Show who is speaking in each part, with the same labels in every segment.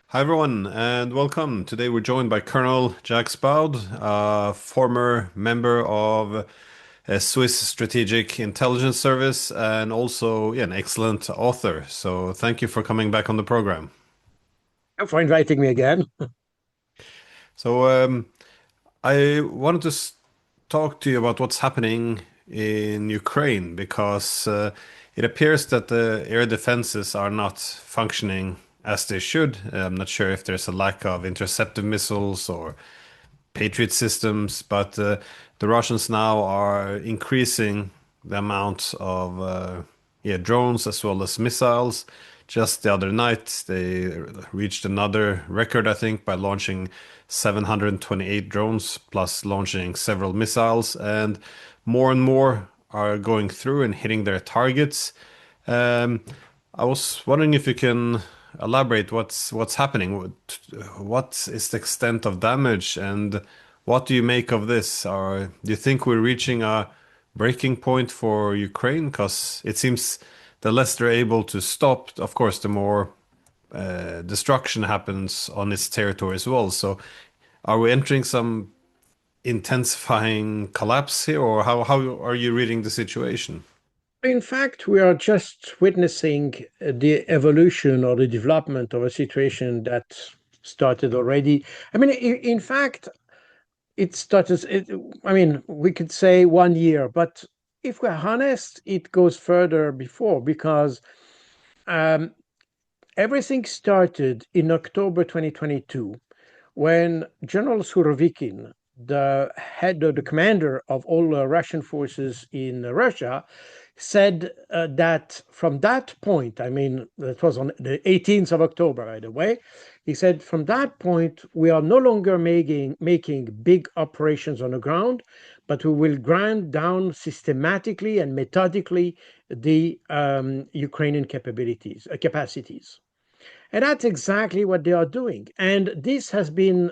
Speaker 1: Hi everyone, and welcome. Today we're joined by Colonel Jacques Baud, a former member of a Swiss Strategic Intelligence Service and also an excellent author. So thank you for coming back on the program.
Speaker 2: For inviting me again.
Speaker 1: So I wanted to talk to you about what's happening in Ukraine because it appears that the air defenses are not functioning as they should. I'm not sure if there's a lack of interceptive missiles or Patriot systems, but the Russians now are increasing the amount of drones as well as missiles. Just the other night, they reached another record, I think, by launching 728 drones plus launching several missiles, and more are going through and hitting their targets. Um, I was wondering if you can elaborate what's happening. What is the extent of damage, and what do you make of this? Or do you think we're reaching a breaking point for Ukraine? Because it seems the less they're able to stop, of course, the more destruction happens on its territory as well. So, are we entering some intensifying collapse here, or how are you reading the situation?
Speaker 2: In fact, we are just witnessing the evolution or the development of a situation that started already. I mean, in fact, it started, we could say 1 year, but if we're honest, it goes further before because um, everything started in October 2022 when General Surovikin, the commander of all Russian forces in Russia, said that from that point, I mean, that was on the 18th of October, by the way, he said, from that point, we are no longer making big operations on the ground, but we will grind down systematically and methodically the Ukrainian capacities. And that's exactly what they are doing. And this has been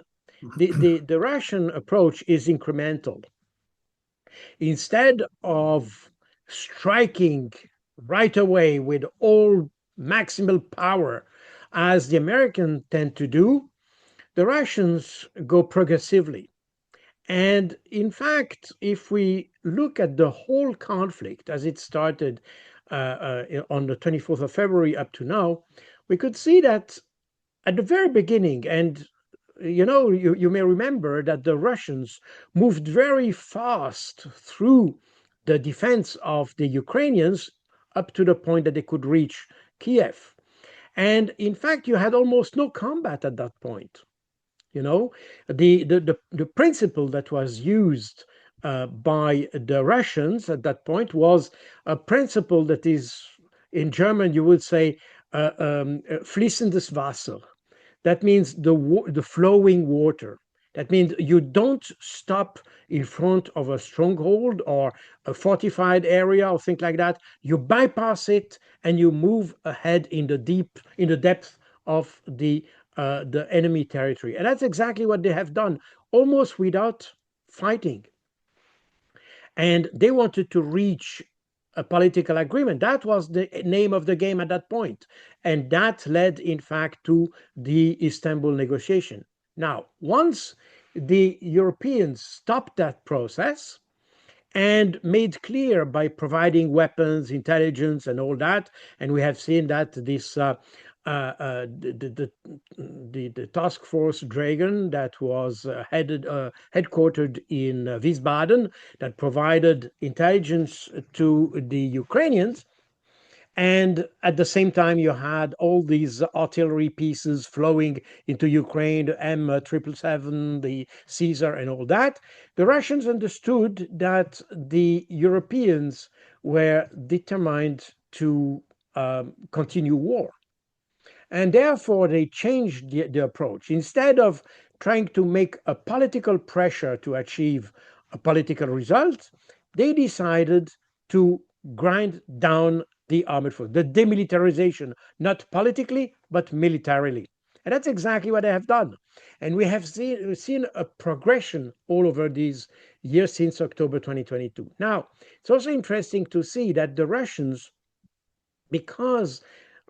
Speaker 2: the Russian approach is incremental. Instead of striking right away with all maximal power, as the Americans tend to do, the Russians go progressively. And in fact, if we look at the whole conflict as it started on the 24th of February up to now, we could see that at the very beginning, and you may remember that the Russians moved very fast through the defense of the Ukrainians up to the point that they could reach Kiev. And in fact, you had almost no combat at that point. You know, the principle that was used by the Russians at that point was a principle that is, in German, you would say, fließendes Wasser. That means the flowing water. That means you don't stop in front of a stronghold or a fortified area or things like that. You bypass it and you move ahead in the depth of the enemy territory. And that's exactly what they have done, almost without fighting. And they wanted to reach a political agreement. That was the name of the game at that point. And that led, in fact, to the Istanbul negotiation. Now, once the Europeans stopped that process and made clear by providing weapons, intelligence, and all that, and we have seen that this the task force Dragon that was headquartered in Wiesbaden that provided intelligence to the Ukrainians. And at the same time, you had all these artillery pieces flowing into Ukraine, the M777, the Caesar, and all that. The Russians understood that the Europeans were determined to continue war. And therefore, they changed the approach. Instead of trying to make a political pressure to achieve a political result, they decided to grind down the armed force, the demilitarization, not politically, but militarily. And that's exactly what they have done. And we have seen a progression all over these years since October 2022. Now, it's also interesting to see that the Russians, because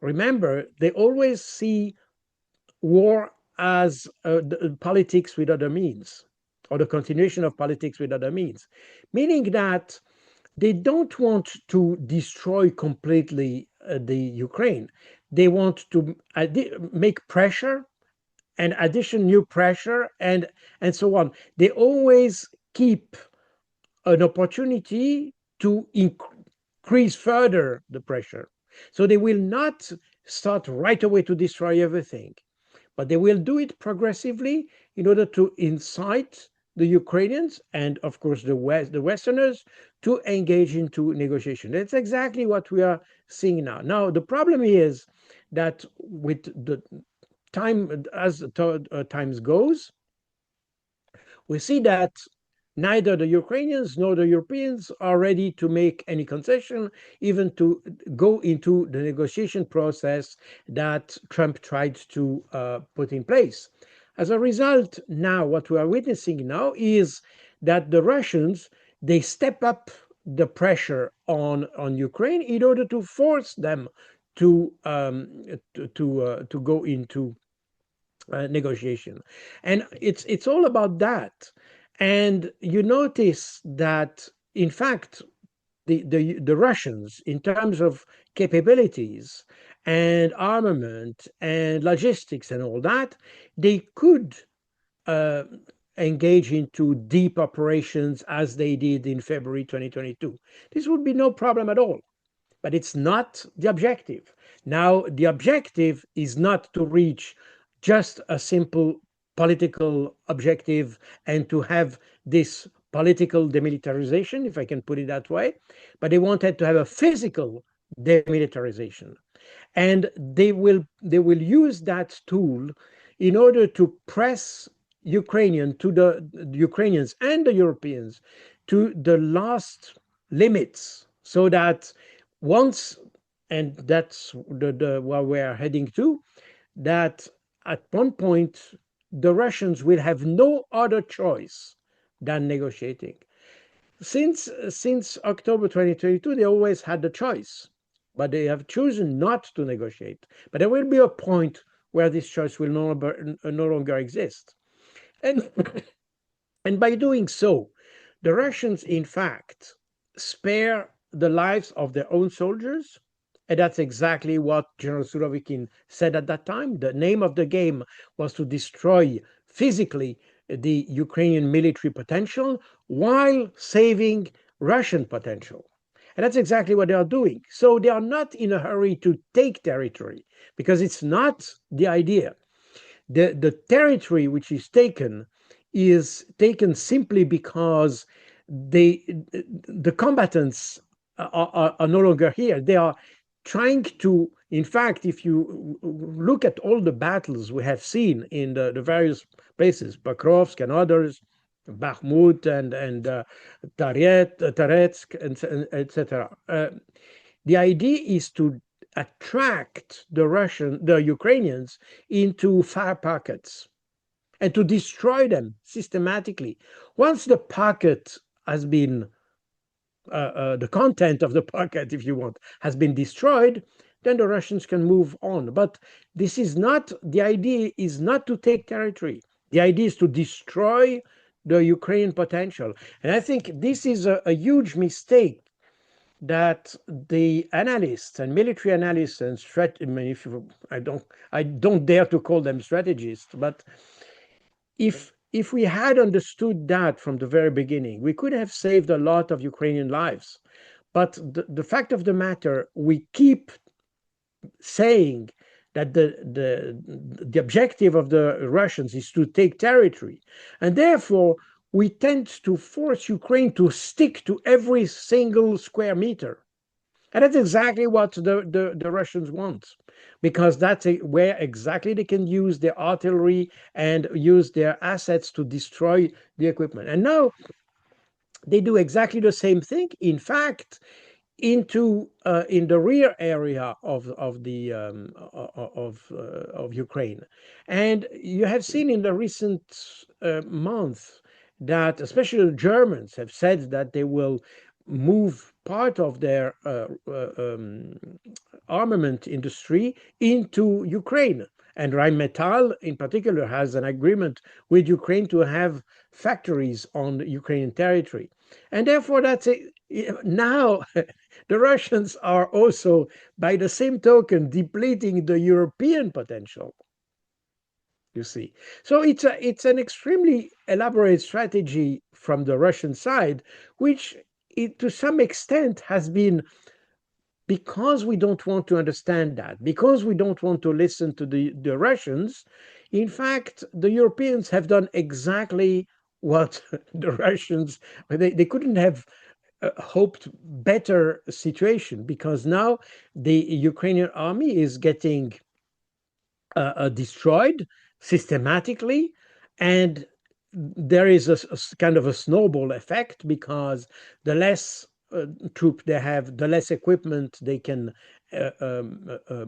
Speaker 2: remember, they always see war as politics with other means, or the continuation of politics with other means, meaning that they don't want to destroy completely the Ukraine. They want to make pressure and addition new pressure and so on. They always keep an opportunity to increase further the pressure. So they will not start right away to destroy everything, but they will do it progressively in order to incite the Ukrainians and, of course, the Westerners to engage into negotiation. That's exactly what we are seeing now. Now, the problem is that with the time, as times goes, we see that neither the Ukrainians nor the Europeans are ready to make any concession, even to go into the negotiation process that Trump tried to put in place. As a result, now what we are witnessing now is that the Russians, they step up the pressure on Ukraine in order to force them to go into negotiation, and it's all about that. And you notice that, in fact, the Russians, in terms of capabilities and armament and logistics and all that, they could uh, engage into deep operations as they did in February 2022. This would be no problem at all, but it's not the objective. Now, the objective is not to reach just a simple political objective and to have this political demilitarization, if I can put it that way, but they wanted to have a physical demilitarization. And they will use that tool in order to press the Ukrainians and the Europeans to the last limits, so that once, and that's what we're heading to, that at one point the Russians will have no other choice than negotiating. Since October 2022, they always had the choice, but they have chosen not to negotiate. But there will be a point where this choice will no longer exist. And and by doing so, the Russians, in fact, spare the lives of their own soldiers. And that's exactly what General Surovikin said at that time. The name of the game was to destroy physically the Ukrainian military potential while saving Russian potential. And that's exactly what they are doing. So they are not in a hurry to take territory, because it's not the idea. The territory which is taken simply because they the combatants are no longer here. They are trying to, in fact, if you look at all the battles we have seen in the various places, Bakrovsk and others, Bakhmut and Taretsk, and etc. The idea is to attract the Ukrainians into fire pockets and to destroy them systematically. Once the pocket has been, the content of the pocket, if you want, has been destroyed, then the Russians can move on. But this is not, the idea is not to take territory. The idea is to destroy the Ukrainian potential. And I think this is a huge mistake that the analysts and military analysts and I mean, if you, I don't dare to call them strategists, but if we had understood that from the very beginning, we could have saved a lot of Ukrainian lives. But the fact of the matter, we keep saying that the objective of the Russians is to take territory, and therefore we tend to force Ukraine to stick to every single square meter. And that's exactly what the Russians want, because that's where exactly they can use their artillery and use their assets to destroy the equipment. And now they do exactly the same thing. In fact, into in the rear area of Ukraine, and you have seen in the recent month that especially the Germans have said that they will move part of their armament industry into Ukraine. And Rheinmetall, in particular, has an agreement with Ukraine to have factories on Ukrainian territory. And therefore, that's it. Now, the Russians are also, by the same token, depleting the European potential, you see. So it's an extremely elaborate strategy from the Russian side, which to some extent has been, because we don't want to understand that, because we don't want to listen to the Russians. In fact, the Europeans have done exactly what the Russians, they couldn't have hoped better situation, because now the Ukrainian army is getting destroyed systematically, and there is a kind of a snowball effect, because the less troop they have, the less equipment they can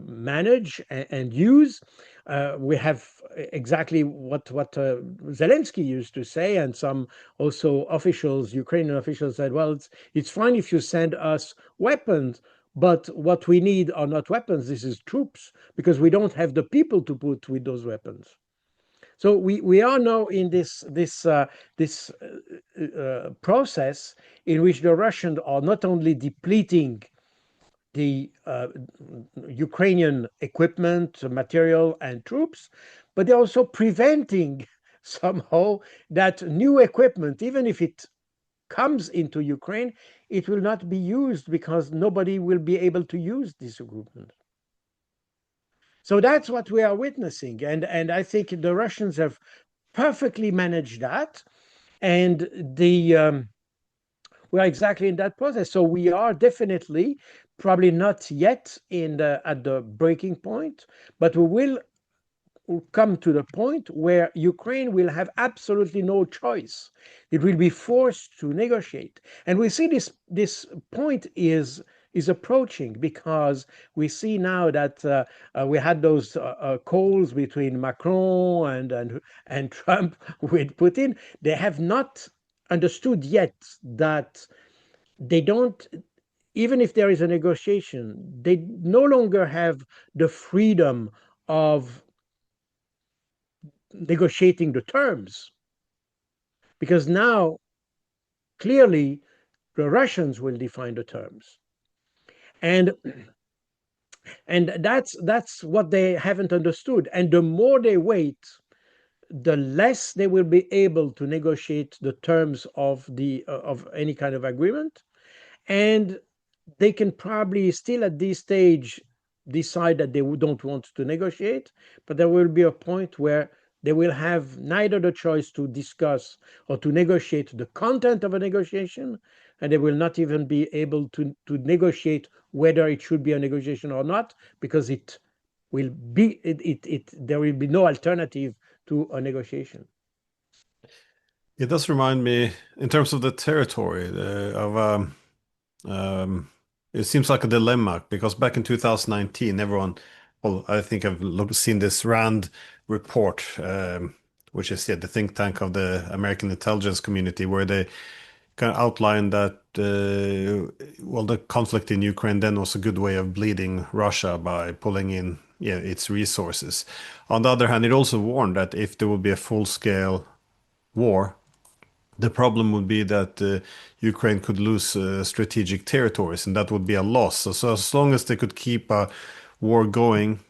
Speaker 2: manage and use. We have exactly what Zelensky used to say, and some also officials, Ukrainian officials, said, "Well, it's fine if you send us weapons, but what we need are not weapons. This is troops, because we don't have the people to put with those weapons." So we are now in this process in which the Russians are not only depleting the Ukrainian equipment, material, and troops, but they're also preventing somehow that new equipment, even if it comes into Ukraine, it will not be used, because nobody will be able to use this equipment. So that's what we are witnessing. And I think the Russians have perfectly managed that. And we are exactly in that process. So we are definitely probably not yet at the breaking point, but we will come to the point where Ukraine will have absolutely no choice. It will be forced to negotiate. And we see this point is approaching, because we see now that we had those calls between Macron and Trump with Putin. They have not understood yet that they don't, even if there is a negotiation, they no longer have the freedom of negotiating the terms, because now clearly the Russians will define the terms. And that's what they haven't understood. And the more they wait, the less they will be able to negotiate the terms of any kind of agreement. And they can probably still at this stage decide that they don't want to negotiate, but there will be a point where they will have neither the choice to discuss or to negotiate the content of a negotiation, and they will not even be able to negotiate whether it should be a negotiation or not, because there will be no alternative to a negotiation.
Speaker 1: It does remind me, in terms of the territory, of it seems like a dilemma, because back in 2019, everyone, well, I think I've seen this RAND report, which is, yeah, the think tank of the American intelligence community, where they kind of outlined that, well, the conflict in Ukraine then was a good way of bleeding Russia by pulling in, yeah, its resources. On the other hand, it also warned that if there would be a full-scale war, the problem would be that Ukraine could lose strategic territories, and that would be a loss. So as long as they could keep a war going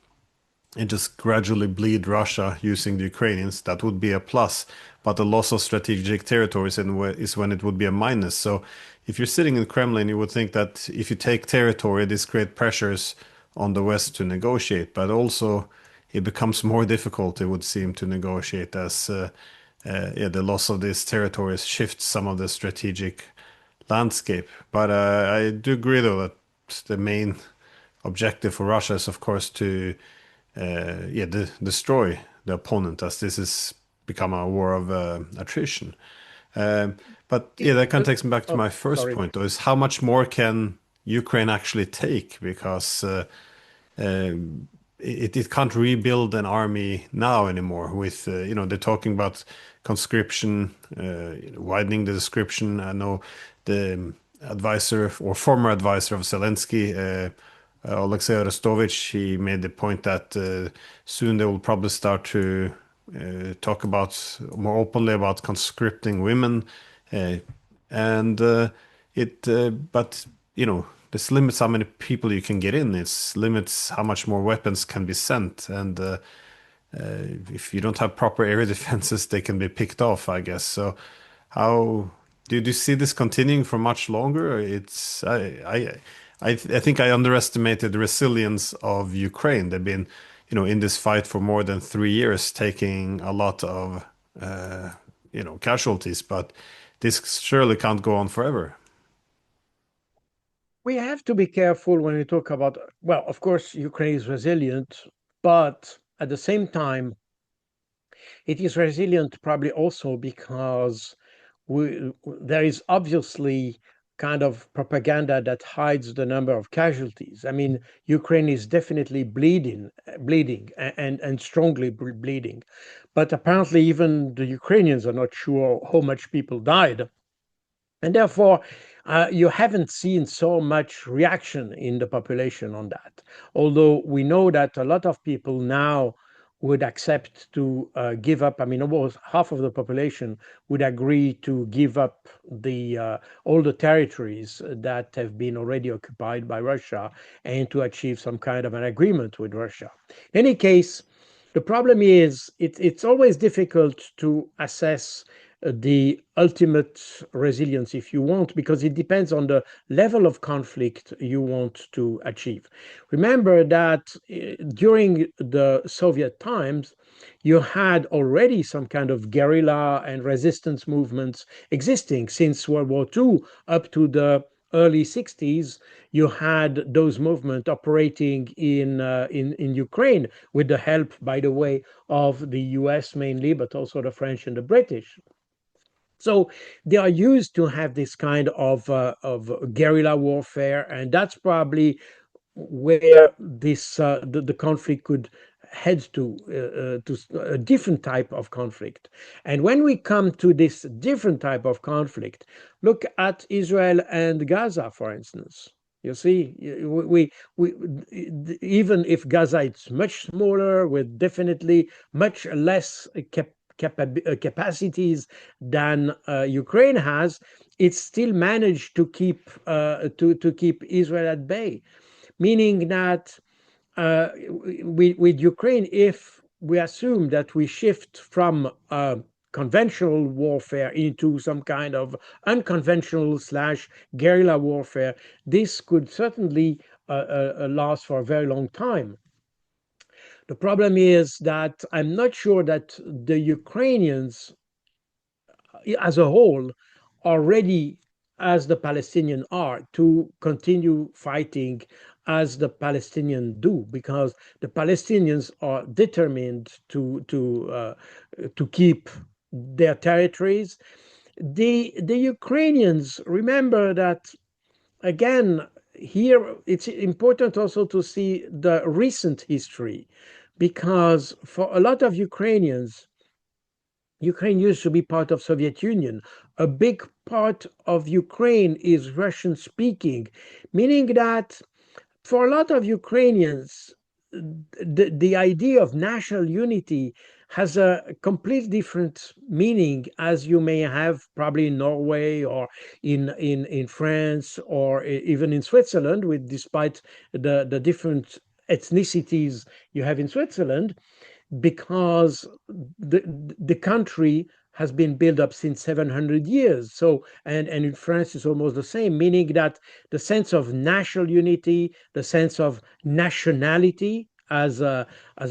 Speaker 1: and just gradually bleed Russia using the Ukrainians, that would be a plus. But the loss of strategic territories is when it would be a minus. So if you're sitting in the Kremlin, you would think that if you take territory, this creates pressures on the West to negotiate. But also, it becomes more difficult, it would seem, to negotiate, as yeah, the loss of these territories shifts some of the strategic landscape. But I do agree, though, that the main objective for Russia is, of course, to yeah, destroy the opponent, as this has become a war of attrition. But yeah, that kind of takes me back to
Speaker 2: Oh,
Speaker 1: my first
Speaker 2: sorry.
Speaker 1: point, though, is how much more can Ukraine actually take? Because it can't rebuild an army now anymore. With they're talking about conscription, widening the description. I know the advisor or former advisor of Zelensky Alexei Arestovich, he made the point that soon they will probably start to talk about more openly about conscripting women, uh, and but this limits how many people you can get in. It limits how much more weapons can be sent, and if you don't have proper area defenses, they can be picked off, I guess. So, how do you see this continuing for much longer? I think I underestimated the resilience of Ukraine. They've been, in this fight for more than 3 years, taking a lot of, casualties. But this surely can't go on forever.
Speaker 2: We have to be careful when we talk about, well, of course, Ukraine is resilient, but at the same time, it is resilient probably also because there is obviously kind of propaganda that hides the number of casualties. I mean, Ukraine is definitely bleeding, and strongly bleeding, but apparently even the Ukrainians are not sure how much people died. And therefore, you haven't seen so much reaction in the population on that. Although we know that a lot of people now would accept to give up. I mean, almost half of the population would agree to give up the all the territories that have been already occupied by Russia and to achieve some kind of an agreement with Russia. In any case, the problem is it's always difficult to assess the ultimate resilience, if you want, because it depends on the level of conflict you want to achieve. Remember that during the Soviet times, you had already some kind of guerrilla and resistance movements existing since World War II up to the early 60s. You had those movements operating in Ukraine with the help, by the way, of the US mainly, but also the French and the British. So they are used to have this kind of guerrilla warfare, and that's probably where the conflict could head to a different type of conflict. And when we come to this different type of conflict, look at Israel and Gaza, for instance. You see, we even if Gaza is much smaller with definitely much less capacities than Ukraine has, it still managed to keep Israel at bay. Meaning that with Ukraine, if we assume that we shift from conventional warfare into some kind of unconventional slash guerrilla warfare, this could certainly last for a very long time. The problem is that I'm not sure that the Ukrainians as a whole are ready, as the Palestinians are, to continue fighting as the Palestinians do, because the Palestinians are determined to keep their territories. The Ukrainians, remember that again, here it's important also to see the recent history, because for a lot of Ukrainians, Ukraine used to be part of Soviet Union. A big part of Ukraine is Russian speaking, meaning that for a lot of Ukrainians, the idea of national unity has a complete different meaning as you may have probably in Norway or in France or even in Switzerland, with despite the different ethnicities you have in Switzerland, because the country has been built up since 700 years. So, and in France it's almost the same, meaning that the sense of national unity, the sense of nationality as a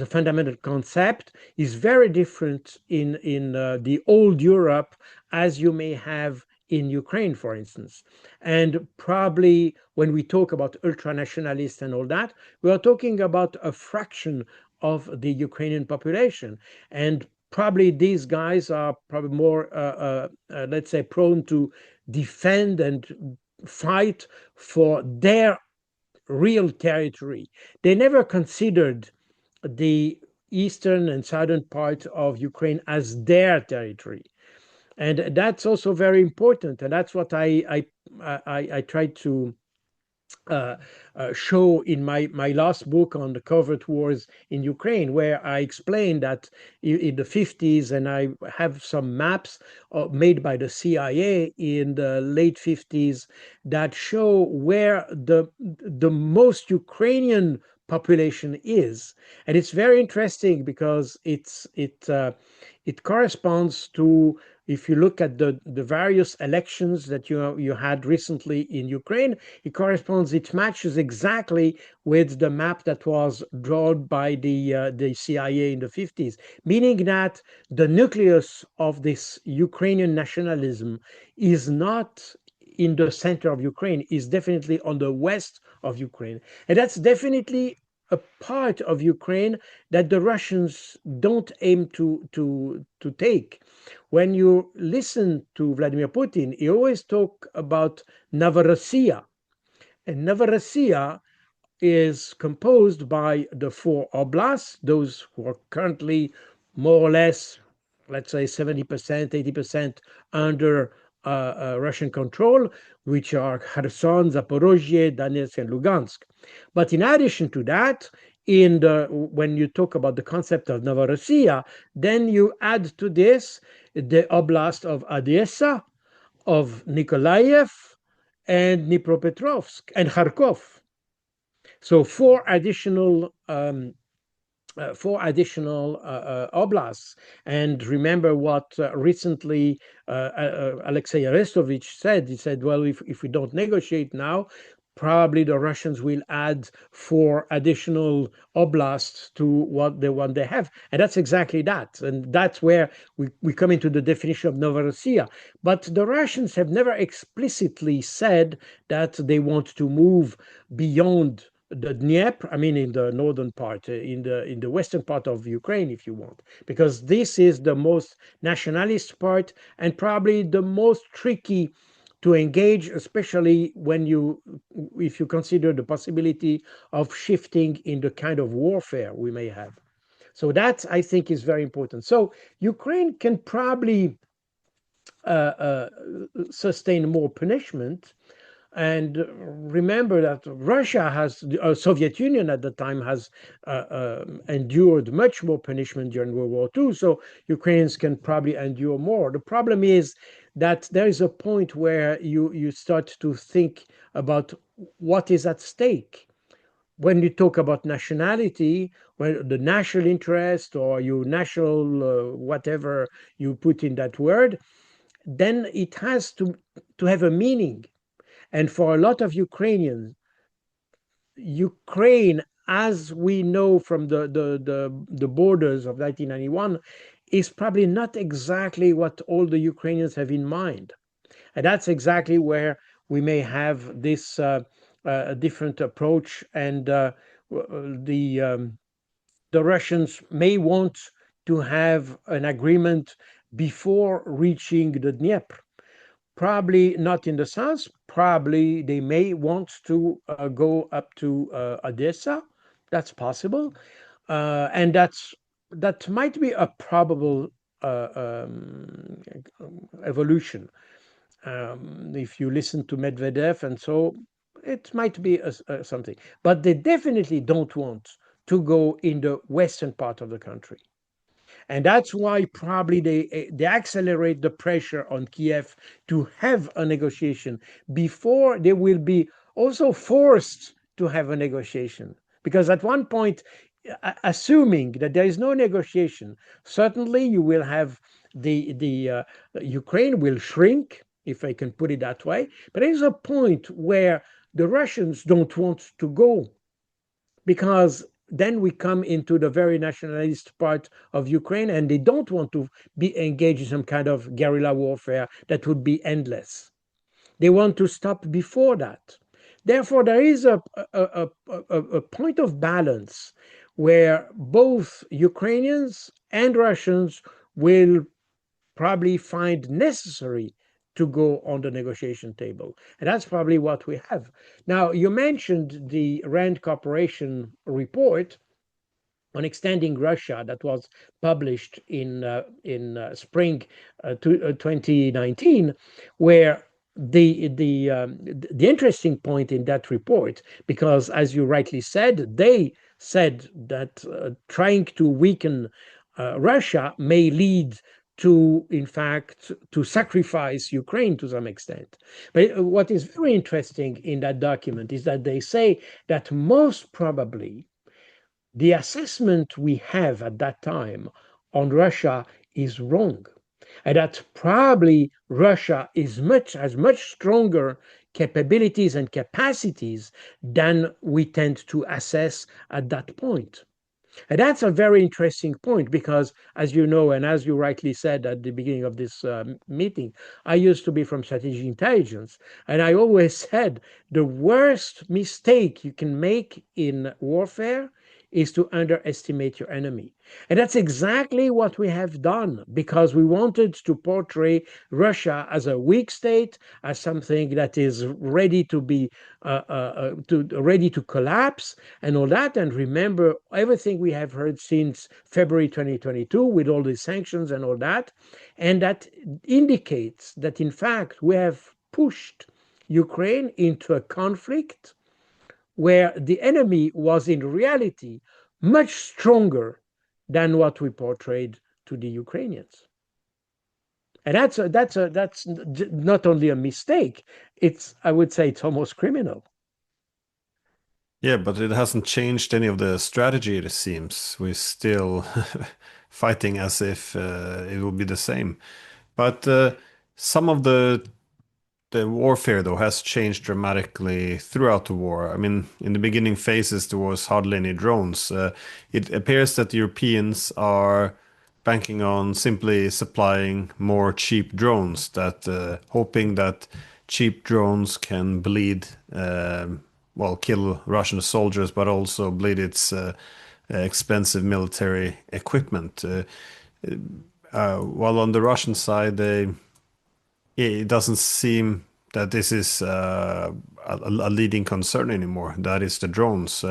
Speaker 2: fundamental concept is very different in the old Europe as you may have in Ukraine, for instance. And probably when we talk about ultranationalists and all that, we are talking about a fraction of the Ukrainian population. And probably these guys are probably more, let's say, prone to defend and fight for their real territory. They never considered the eastern and southern part of Ukraine as their territory. And that's also very important. And that's what I try to uh, show in my last book on the covert wars in Ukraine, where I explained that in the 50s, and I have some maps made by the CIA in the late 50s that show where the most Ukrainian population is, and it's very interesting because it corresponds to, if you look at the various elections that you had recently in Ukraine, it matches exactly with the map that was drawn by the CIA in the 50s, meaning that the nucleus of this Ukrainian nationalism is not in the center of Ukraine, is definitely on the west of Ukraine. And that's definitely a part of Ukraine that the Russians don't aim to take. When you listen to Vladimir Putin, he always talk about Novorossiya, and Novorossiya is composed by the four oblasts, those who are currently more or less, let's say 70%, 80% under Russian control, which are Kherson, Zaporozhye, Donetsk, and Lugansk. But in addition to that, when you talk about the concept of Novorossiya, then you add to this the oblast of Odessa, of Nikolaev, and Dnipropetrovsk, and Kharkov. So four additional oblasts. And remember what recently Alexei Arestovich said. He said, well, if we don't negotiate now, probably the Russians will add four additional oblasts to what the one they have. And that's exactly that. And that's where we come into the definition of Novorossiya. But the Russians have never explicitly said that they want to move beyond the Dnieper, I mean, in the northern part, in the western part of Ukraine, if you want, because this is the most nationalist part and probably the most tricky to engage, especially if you consider the possibility of shifting in the kind of warfare we may have. So that, I think, is very important. So Ukraine can probably sustain more punishment. And remember that Russia Soviet Union at the time has endured much more punishment during World War II. So Ukrainians can probably endure more. The problem is that there is a point where you start to think about what is at stake. When you talk about nationality, when the national interest or your national whatever you put in that word, then it has to have a meaning. And for a lot of Ukrainians, Ukraine, as we know from the borders of 1991, is probably not exactly what all the Ukrainians have in mind. And that's exactly where we may have this different approach. And the, um, the Russians may want to have an agreement before reaching the Dnieper. Probably not in the south. Probably they may want to go up to Odessa. That's possible, and that might be a probable evolution. If you listen to Medvedev, and so it might be something. But they definitely don't want to go in the western part of the country. And that's why probably they accelerate the pressure on Kiev to have a negotiation before they will be also forced to have a negotiation. Because at one point, assuming that there is no negotiation, certainly you will have the Ukraine will shrink, if I can put it that way. But there is a point where the Russians don't want to go, because then we come into the very nationalist part of Ukraine, and they don't want to be engaged in some kind of guerrilla warfare that would be endless. They want to stop before that. Therefore, there is a point of balance where both Ukrainians and Russians will probably find necessary to go on the negotiation table. And that's probably what we have. Now, you mentioned the RAND Corporation report on extending Russia that was published in spring 2019, where the interesting point in that report, because as you rightly said, they said that trying to weaken Russia may lead to, in fact, to sacrifice Ukraine to some extent. But what is very interesting in that document is that they say that most probably the assessment we have at that time on Russia is wrong, and that probably Russia has much stronger capabilities and capacities than we tend to assess at that point. And that's a very interesting point because, as you know, and as you rightly said at the beginning of this meeting, I used to be from strategic intelligence. And I always said the worst mistake you can make in warfare is to underestimate your enemy. And that's exactly what we have done because we wanted to portray Russia as a weak state, as something that is ready to be ready to collapse and all that. And remember everything we have heard since February 2022 with all the sanctions and all that. And that indicates that, in fact, we have pushed Ukraine into a conflict where the enemy was in reality much stronger than what we portrayed to the Ukrainians. And that's not only a mistake, it's, I would say, it's almost criminal.
Speaker 1: Yeah, but it hasn't changed any of the strategy, it seems. We're still fighting as if it will be the same. But some of the warfare, though, has changed dramatically throughout the war. I mean, in the beginning phases, there was hardly any drones. It appears that the Europeans are banking on simply supplying more cheap drones, that hoping that cheap drones can bleed, well, kill Russian soldiers, but also bleed its expensive military equipment. While on the Russian side, it doesn't seem that this is a leading concern anymore. That is the drones.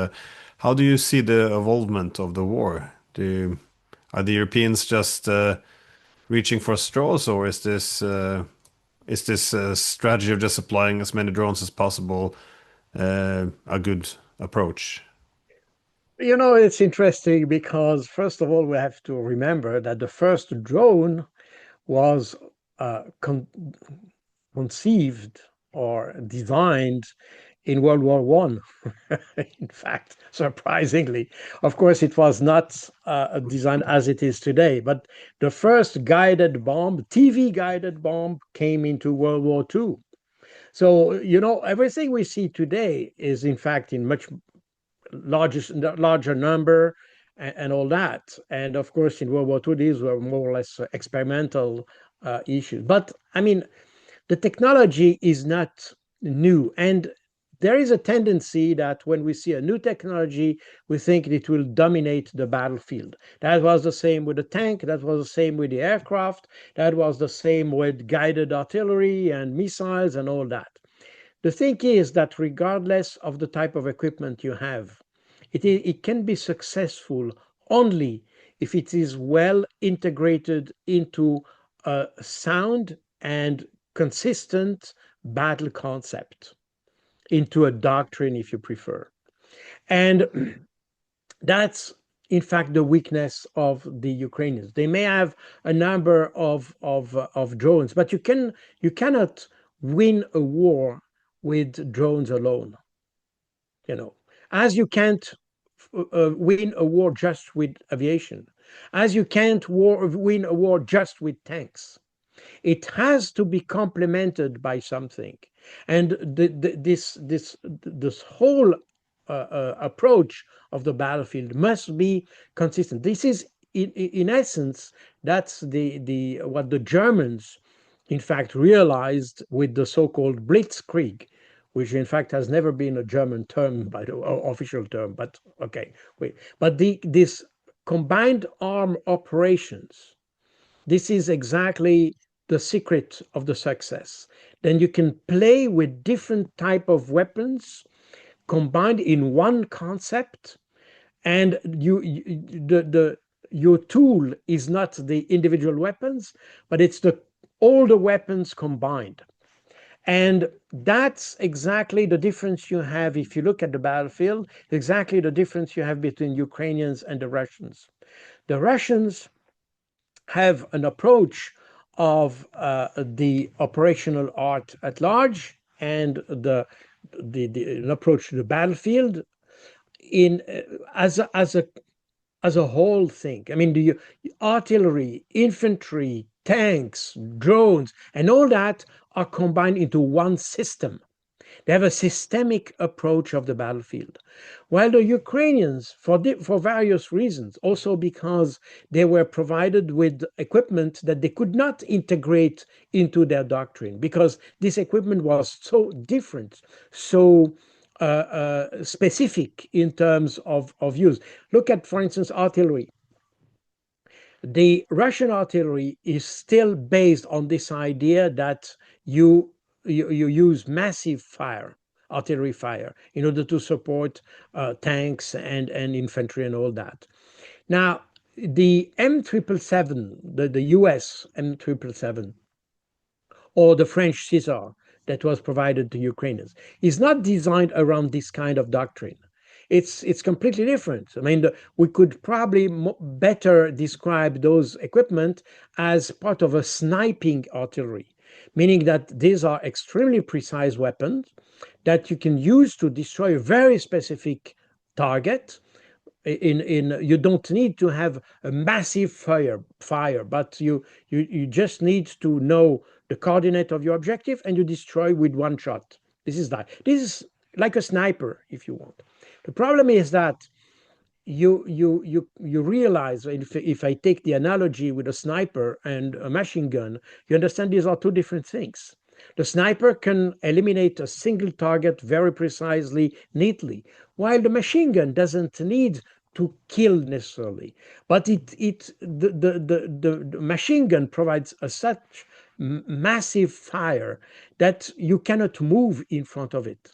Speaker 1: How do you see the evolvement of the war? Are the Europeans just reaching for straws, or is this strategy of just supplying as many drones as possible a good approach?
Speaker 2: You know, it's interesting because, first of all, we have to remember that the first drone was conceived or designed in World War One. In fact, surprisingly, of course, it was not designed as it is today. But the first guided bomb, TV guided bomb, came into World War Two. So you know, everything we see today is in fact in much larger number and all that. And of course, in World War II, these were more or less experimental issues. But I mean, the technology is not new. And there is a tendency that when we see a new technology, we think it will dominate the battlefield. That was the same with the tank. That was the same with the aircraft. That was the same with guided artillery and missiles and all that. The thing is that regardless of the type of equipment you have, it can be successful only if it is well integrated into a sound and consistent battle concept, into a doctrine, if you prefer. And that's in fact the weakness of the Ukrainians. They may have a number of drones, but you cannot win a war with drones alone. You know, as you can't win a war just with aviation, as you can't win a war just with tanks. It has to be complemented by something, and this whole approach of the battlefield must be consistent. This is in essence that's the what the Germans in fact realized with the so-called blitzkrieg, which in fact has never been a German term by the official term, but okay, wait. But this combined arm operations, this is exactly the secret of the success. Then you can play with different type of weapons combined in one concept, and the your tool is not the individual weapons, but it's the all the weapons combined. And that's exactly the difference you have if you look at the battlefield, exactly the difference you have between Ukrainians and the Russians. The Russians have an approach of the operational art at large and an approach to the battlefield in as a whole thing. I mean, the artillery, infantry, tanks, drones, and all that are combined into one system. They have a systemic approach of the battlefield. While the Ukrainians, for various reasons, also because they were provided with equipment that they could not integrate into their doctrine, because this equipment was so different, so specific in terms of use. Look at, for instance, artillery. The Russian artillery is still based on this idea that you use massive fire, artillery fire, in order to support tanks and infantry and all that. Now, the M777, the US M777, or the French Caesar that was provided to Ukrainians, is not designed around this kind of doctrine. It's completely different. I mean, we could probably better describe those equipment as part of a sniping artillery, meaning that these are extremely precise weapons that you can use to destroy a very specific target. In you don't need to have a massive fire, but you just need to know the coordinate of your objective and you destroy with one shot. This is like a sniper, if you want. The problem is that you realize, if I take the analogy with a sniper and a machine gun, you understand these are two different things. The sniper can eliminate a single target very precisely, neatly, while the machine gun doesn't need to kill necessarily. But the machine gun provides such massive fire that you cannot move in front of it.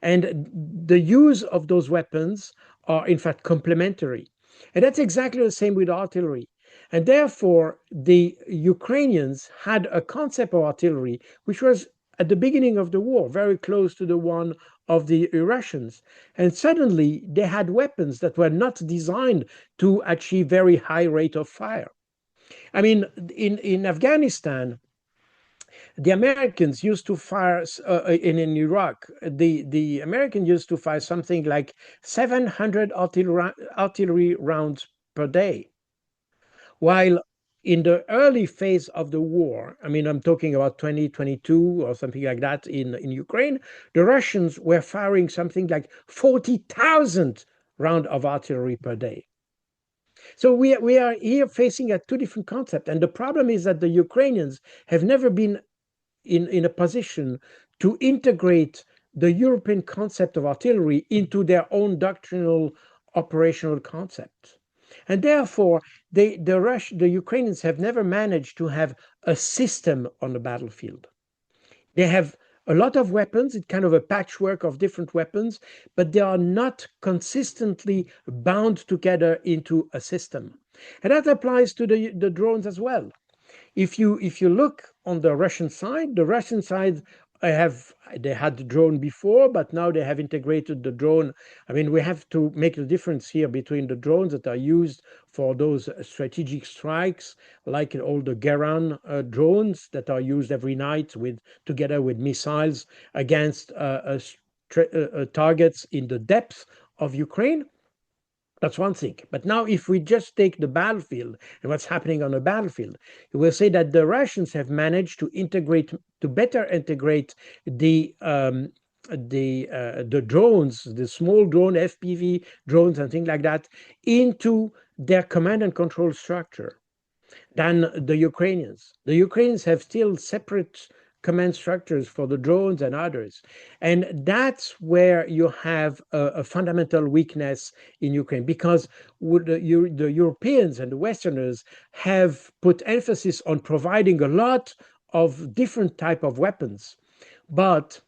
Speaker 2: And the use of those weapons are, in fact, complementary. And that's exactly the same with artillery. And therefore, the Ukrainians had a concept of artillery which was at the beginning of the war very close to the one of the Russians. And suddenly, they had weapons that were not designed to achieve very high rate of fire. I mean, in Afghanistan, the Americans used to fire in Iraq. The Americans used to fire something like 700 artillery rounds per day, while in the early phase of the war, I mean, I'm talking about 2022 or something like that in Ukraine, the Russians were firing something like 40,000 rounds of artillery per day. So we are here facing two different concepts. And the problem is that the Ukrainians have never been in a position to integrate the European concept of artillery into their own doctrinal operational concept. And therefore, the Ukrainians have never managed to have a system on the battlefield. They have a lot of weapons, it's kind of a patchwork of different weapons, but they are not consistently bound together into a system. And that applies to the drones as well. If you look on the Russian side they had the drone before, but now they have integrated the drone. I mean, we have to make the difference here between the drones that are used for those strategic strikes, like all the Geran drones that are used every night together with missiles against targets in the depth of Ukraine. That's one thing. But now, if we just take the battlefield and what's happening on the battlefield, you will say that the Russians have managed to better integrate the drones, the small drone FPV drones and things like that, into their command and control structure than the Ukrainians. The Ukrainians have still separate command structures for the drones and others. And that's where you have a fundamental weakness in Ukraine, because the Europeans and the Westerners have put emphasis on providing a lot of different type of weapons, but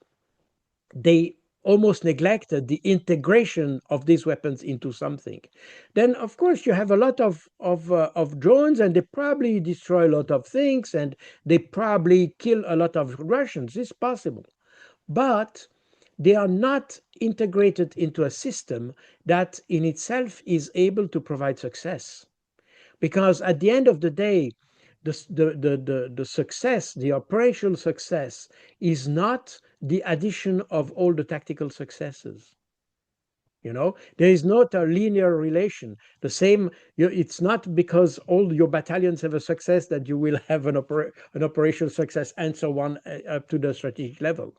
Speaker 2: they almost neglected the integration of these weapons into something. Then, of course, you have a lot of drones, and they probably destroy a lot of things, and they probably kill a lot of Russians. It's possible, but they are not integrated into a system that in itself is able to provide success. Because at the end of the day, the success, the operational success, is not the addition of all the tactical successes. There is not a linear relation. The same, it's not because all your battalions have a success that you will have an operational success and so on up to the strategic level.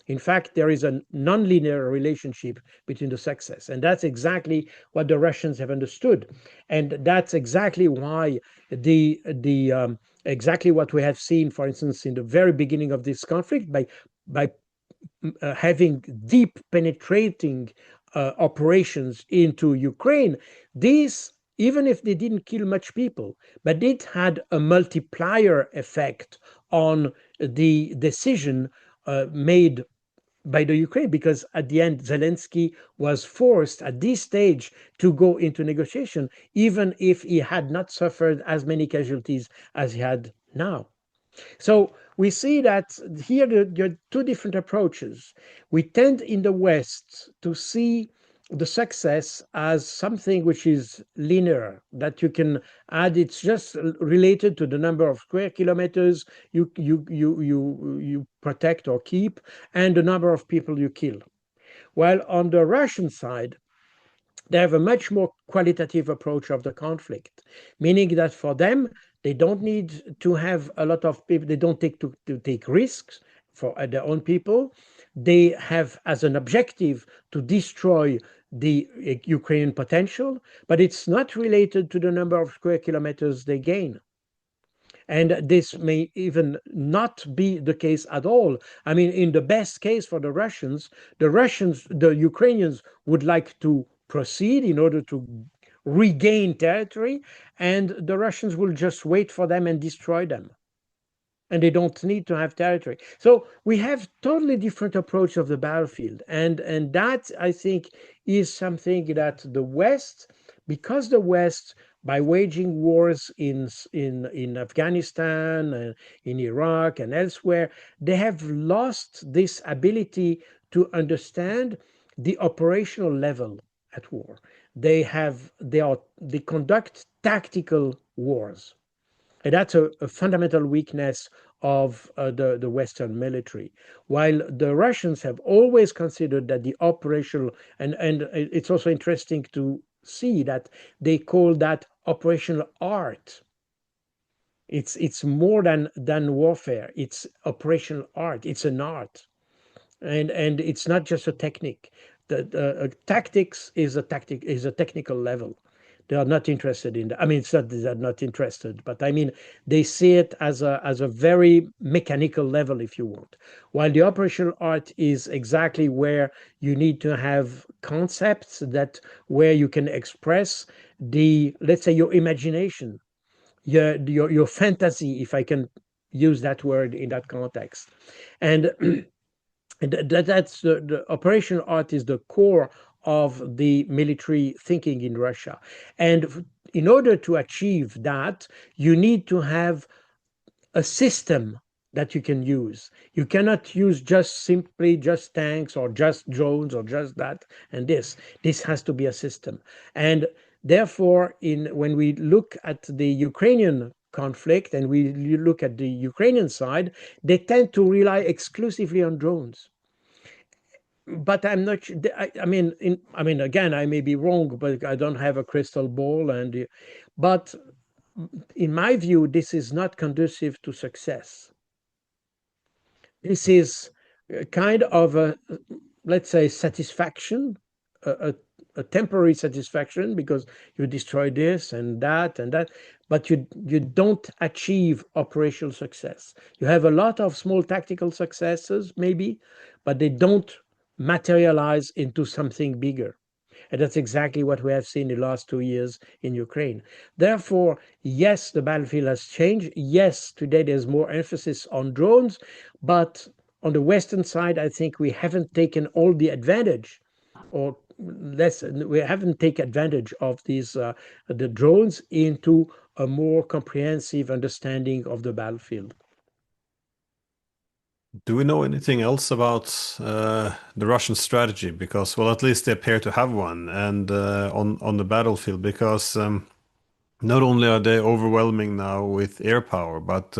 Speaker 2: In fact, there is a non-linear relationship between the success, and that's exactly what the Russians have understood, and that's exactly why exactly what we have seen, for instance, in the very beginning of this conflict, by having deep penetrating operations into Ukraine, these, even if they didn't kill much people, but it had a multiplier effect on the decision made by the Ukraine, because at the end Zelensky was forced at this stage to go into negotiation, even if he had not suffered as many casualties as he had now. So we see that here there are two different approaches. We tend in the West to see the success as something which is linear, that you can add. It's just related to the number of square kilometers you protect or keep, and the number of people you kill. While on the Russian side, they have a much more qualitative approach of the conflict, meaning that for them, they don't need to have a lot of people, they don't to take risks for their own people. They have as an objective to destroy the Ukrainian potential, but it's not related to the number of square kilometers they gain. And this may even not be the case at all. I mean, in the best case for the Ukrainians would like to proceed in order to regain territory, and the Russians will just wait for them and destroy them, and they don't need to have territory. So we have totally different approach of the battlefield, and that, I think, is something that the West, because the West, by waging wars in Afghanistan and in Iraq and elsewhere, they have lost this ability to understand the operational level at war. They conduct tactical wars, and that's a fundamental weakness of the Western military. While the Russians have always considered that the operational, and it's also interesting to see that they call that operational art. It's more than warfare. It's operational art. It's an art, and it's not just a technique. The tactics is a technical level. They are not interested in that. I mean, it's not that they're not interested, but I mean, they see it as a very mechanical level, if you want. While the operational art is exactly where you need to have concepts, that where you can express the, let's say, your imagination, your fantasy, if I can use that word in that context. And that's the operational art is the core of the military thinking in Russia. And in order to achieve that, you need to have a system that you can use. You cannot use just simply just tanks or just drones or just that and this. This has to be a system. And therefore, in when we look at the Ukrainian conflict and we look at the Ukrainian side, they tend to rely exclusively on drones. But I'm not. I mean, I mean, again, I may be wrong, but I don't have a crystal ball. But in my view, this is not conducive to success. This is a kind of a, let's say, satisfaction, a, a, a temporary satisfaction, because you destroy this and that, but you don't achieve operational success. You have a lot of small tactical successes, maybe, but they don't materialize into something bigger. And that's exactly what we have seen in the last 2 years in Ukraine. Therefore, yes, the battlefield has changed. Yes, today there's more emphasis on drones, but on the Western side, I think we haven't taken all the advantage, or less, we haven't taken advantage of these the drones into a more comprehensive understanding of the battlefield.
Speaker 1: Do we know anything else about the Russian strategy? Because, well, at least they appear to have one, and on the battlefield, because not only are they overwhelming now with air power, but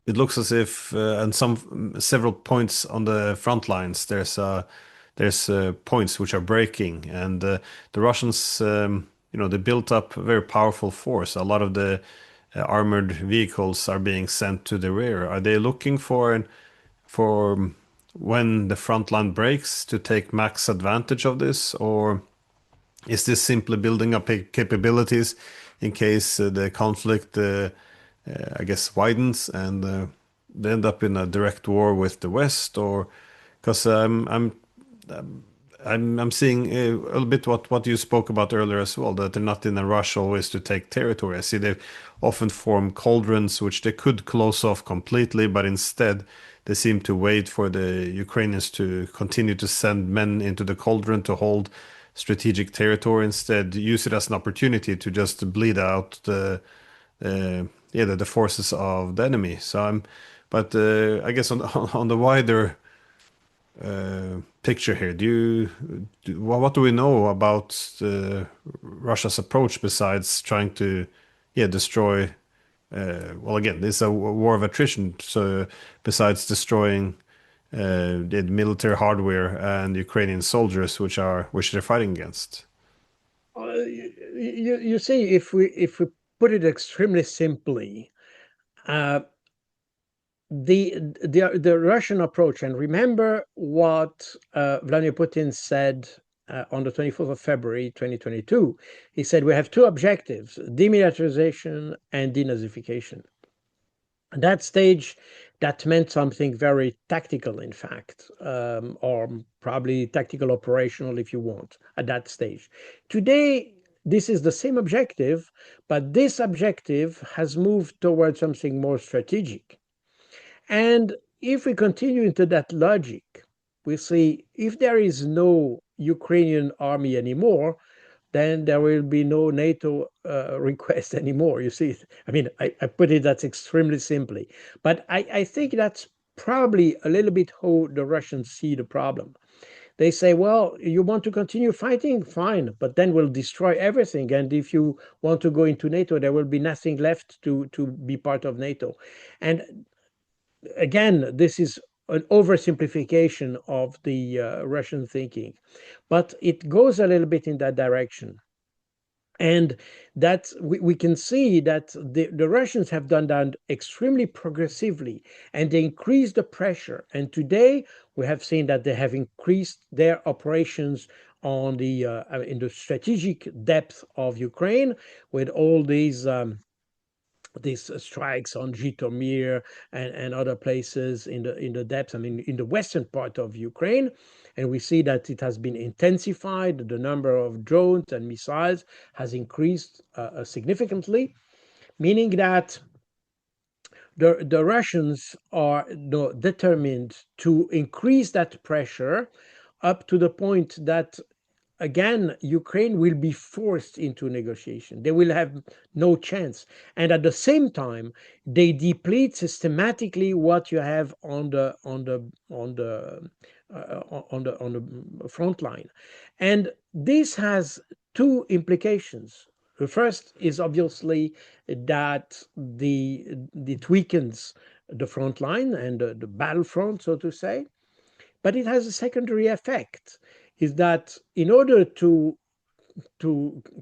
Speaker 1: it looks as if and some several points on the front lines there's points which are breaking, and the Russians they built up a very powerful force. A lot of the armored vehicles are being sent to the rear. Are they looking for when the front line breaks to take max advantage of this, or is this simply building up capabilities in case the conflict, I guess, widens and they end up in a direct war with the West? Or because I'm seeing a little bit what you spoke about earlier as well, that they're not in a rush always to take territory. I see they often form cauldrons which they could close off completely, but instead they seem to wait for the Ukrainians to continue to send men into the cauldron to hold strategic territory, instead use it as an opportunity to just bleed out the forces of the enemy. So but I guess on on the wider picture here, what do we know about Russia's approach besides trying to destroy? Well, again, this is a war of attrition. So besides destroying the military hardware and Ukrainian soldiers, which they're fighting against.
Speaker 2: You see, if we put it extremely simply, uh, the Russian approach, and remember what Vladimir Putin said on the 24th of February 2022. He said we have two objectives: demilitarization and denazification. At that stage, that meant something very tactical, in fact, or probably tactical operational, if you want, at that stage. Today, this is the same objective, but this objective has moved towards something more strategic. And if we continue into that logic, we see if there is no Ukrainian army anymore, then there will be no NATO request anymore. You see, I mean, I put it that's extremely simply, but I think that's probably a little bit how the Russians see the problem. They say, well, you want to continue fighting? Fine, but then we'll destroy everything. And if you want to go into NATO, there will be nothing left to be part of NATO. And again, this is an oversimplification of the Russian thinking, but it goes a little bit in that direction. And that we can see that the Russians have done that extremely progressively, and they increased the pressure. And today we have seen that they have increased their operations on the in the strategic depth of Ukraine with all these strikes on Zhytomyr and other places in the depths. I mean, in the western part of Ukraine, and we see that it has been intensified. The number of drones and missiles has increased significantly, meaning that the Russians are determined to increase that pressure up to the point that again, Ukraine will be forced into negotiation. They will have no chance. And at the same time, they deplete systematically what you have on the front line. And this has two implications. The first is obviously that it weakens the front line and the battlefront, so to say. But it has a secondary effect, is that in order to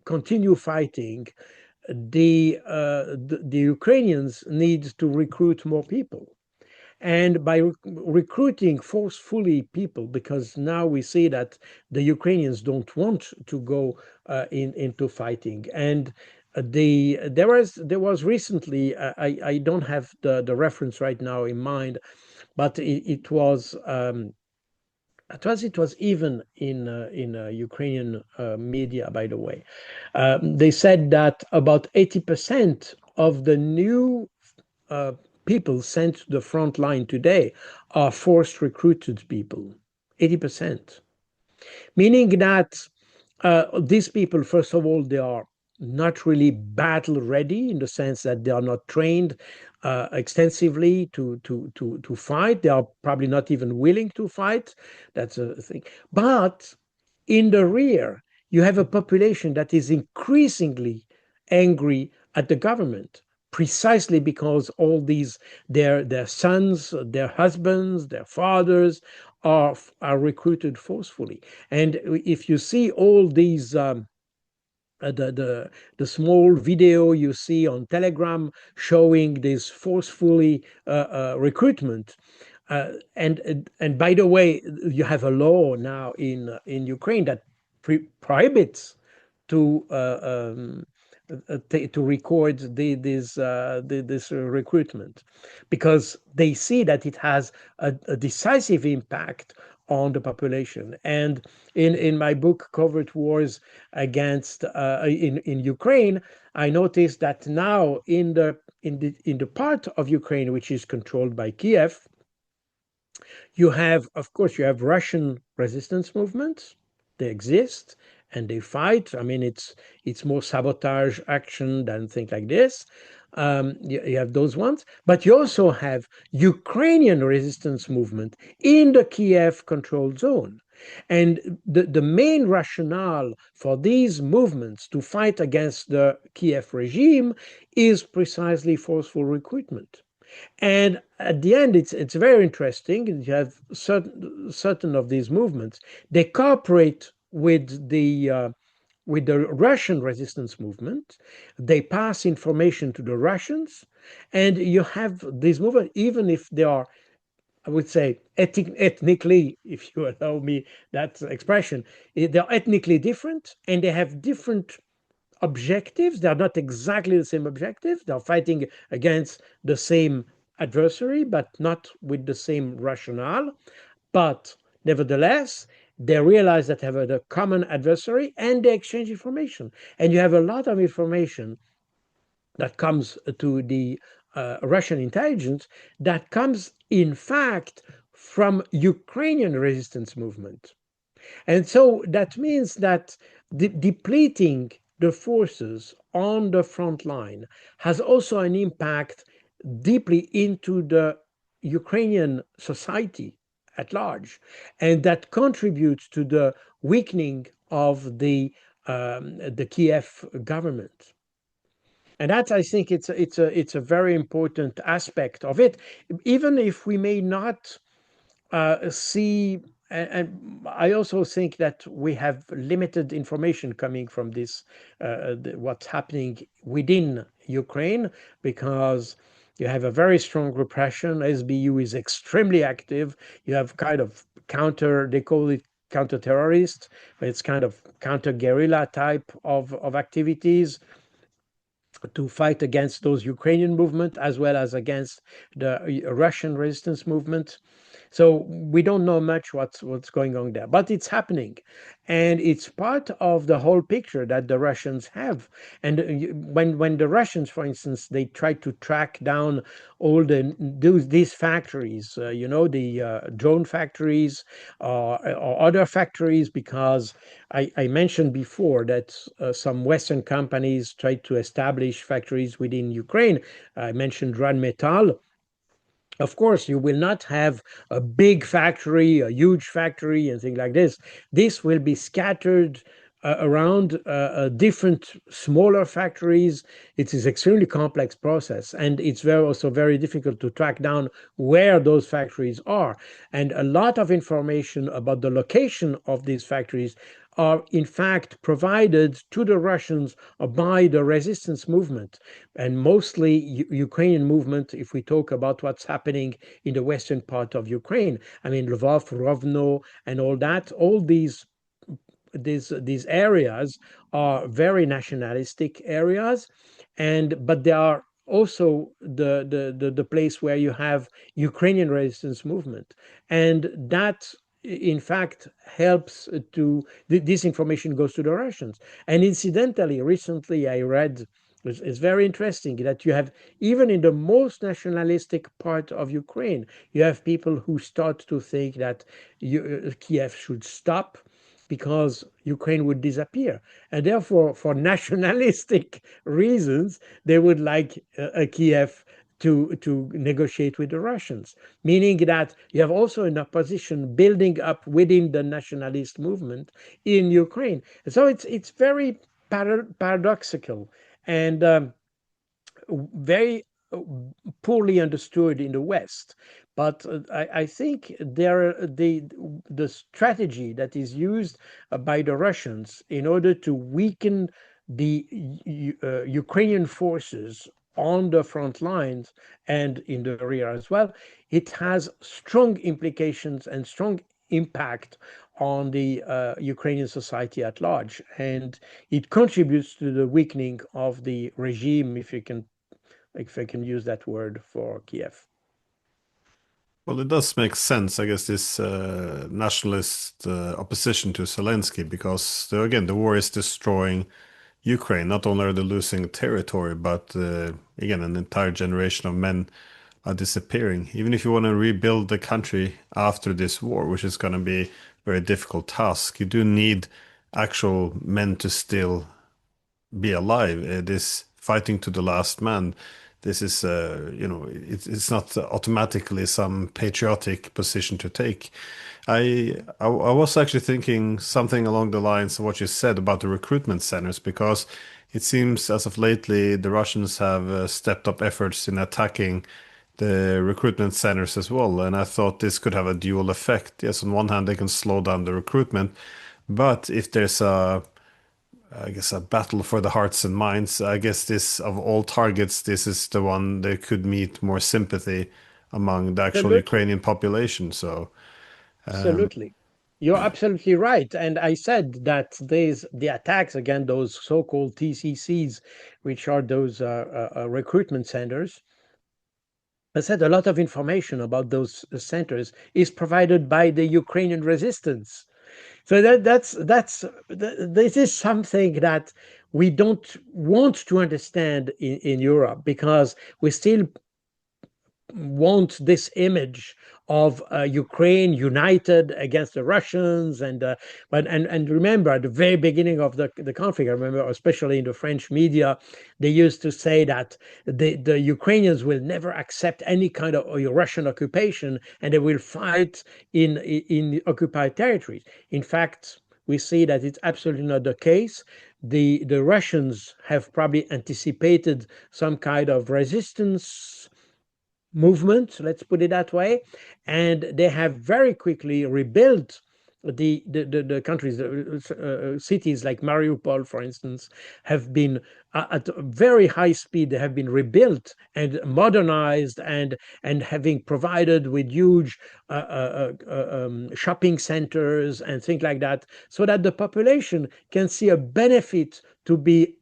Speaker 2: continue fighting, the Ukrainians need to recruit more people. And by recruiting forcefully people, because now we see that the Ukrainians don't want to go into fighting. And there was recently, I don't have the reference right now in mind, but it was even in Ukrainian media, by the way. They said that about 80% of the new uh, people sent to the front line today are forced recruited people, 80%. Meaning that these people, first of all, they are not really battle ready in the sense that they are not trained extensively to fight. They are probably not even willing to fight. That's a thing. But in the rear, you have a population that is increasingly angry at the government precisely because all these their sons, their husbands, their fathers are recruited forcefully. And if you see all these the small video you see on Telegram showing this forcefully recruitment. And by the way, you have a law now in Ukraine that prohibits to to record this recruitment because they see that it has a decisive impact on the population. And in my book, Covert Wars Against in Ukraine, I noticed that now in the part of Ukraine which is controlled by Kiev, you have, of course, you have Russian resistance movements. They exist and they fight. I mean, it's more sabotage action than things like this. You have those ones, but you also have Ukrainian resistance movement in the Kiev controlled zone. And the main rationale for these movements to fight against the Kiev regime is precisely forceful recruitment. And at the end, it's very interesting. You have certain of these movements. They cooperate with the Russian resistance movement. They pass information to the Russians, and you have these movements, even if they are, I would say, ethnically, if you allow me that expression, they're ethnically different, and they have different objectives. They are not exactly the same objectives. They are fighting against the same adversary, but not with the same rationale. But nevertheless, they realize that they have a common adversary and they exchange information. And you have a lot of information that comes to the Russian intelligence that comes, in fact, from Ukrainian resistance movement. And so that means that depleting the forces on the front line has also an impact deeply into the Ukrainian society at large, and that contributes to the weakening of the Kiev government. And that, I think, it's a very important aspect of it, even if we may not see. And I also think that we have limited information coming from this, what's happening within Ukraine, because you have a very strong repression. SBU is extremely active. You have kind of counter, they call it counter-terrorist, but it's kind of counter-guerrilla type of activities to fight against those Ukrainian movement as well as against the Russian resistance movement. So we don't know much what's going on there, but it's happening, and it's part of the whole picture that the Russians have. And when the Russians, for instance, they try to track down all these factories, the drone factories or other factories, because I mentioned before that some Western companies tried to establish factories within Ukraine. I mentioned Rheinmetall. Of course, you will not have a big factory, a huge factory, and things like this. This will be scattered around different smaller factories. It is extremely complex process, and it's also very difficult to track down where those factories are. And a lot of information about the location of these factories are in fact provided to the Russians by the resistance movement, and mostly Ukrainian movement. If we talk about what's happening in the western part of Ukraine, I mean Lvov, Rovno, and all that, all these areas are very nationalistic areas, and but they are also the place where you have Ukrainian resistance movement, and that in fact helps to this information goes to the Russians. And incidentally, recently I read It's very interesting that you have, even in the most nationalistic part of Ukraine, you have people who start to think that Kiev should stop because Ukraine would disappear. And therefore, for nationalistic reasons, they would like a Kiev to negotiate with the Russians, meaning that you have also an opposition building up within the nationalist movement in Ukraine. So it's very paradoxical and very poorly understood in the West. But I think the strategy that is used by the Russians in order to weaken the Ukrainian forces on the front lines and in the rear as well, it has strong implications and strong impact on the Ukrainian society at large. And it contributes to the weakening of the regime, if I can use that word for Kiev.
Speaker 1: Well, it does make sense, I guess, this nationalist opposition to Zelensky, because again, the war is destroying Ukraine. Not only are they losing territory, but again, an entire generation of men are disappearing. Even if you want to rebuild the country after this war, which is going to be a very difficult task, you do need actual men to still be alive. This fighting to the last man. This is, it's not automatically some patriotic position to take. I was actually thinking something along the lines of what you said about the recruitment centers, because it seems as of lately the Russians have stepped up efforts in attacking the recruitment centers as well. And I thought this could have a dual effect. Yes, on one hand, they can slow down the recruitment, but if there's I guess a battle for the hearts and minds. I guess this, of all targets, this is the one that could meet more sympathy among the actual
Speaker 2: Absolutely.
Speaker 1: Ukrainian population. So,
Speaker 2: Absolutely. You're absolutely right. And I said that the attacks against those so-called TCCs, which are those recruitment centers, I said a lot of information about those centers is provided by the Ukrainian resistance. So this is something that we don't want to understand in Europe, because we still want this image of Ukraine united against the Russians, and remember at the very beginning of the conflict, I remember especially in the French media, they used to say that the Ukrainians will never accept any kind of Russian occupation, and they will fight in occupied territories. In fact, we see that it's absolutely not the case. The Russians have probably anticipated some kind of resistance movement, let's put it that way, and they have very quickly rebuilt the countries, cities like Mariupol, for instance, have been at very high speed. They have been rebuilt and modernized, and having provided with huge shopping centers and things like that, so that the population can see a benefit to be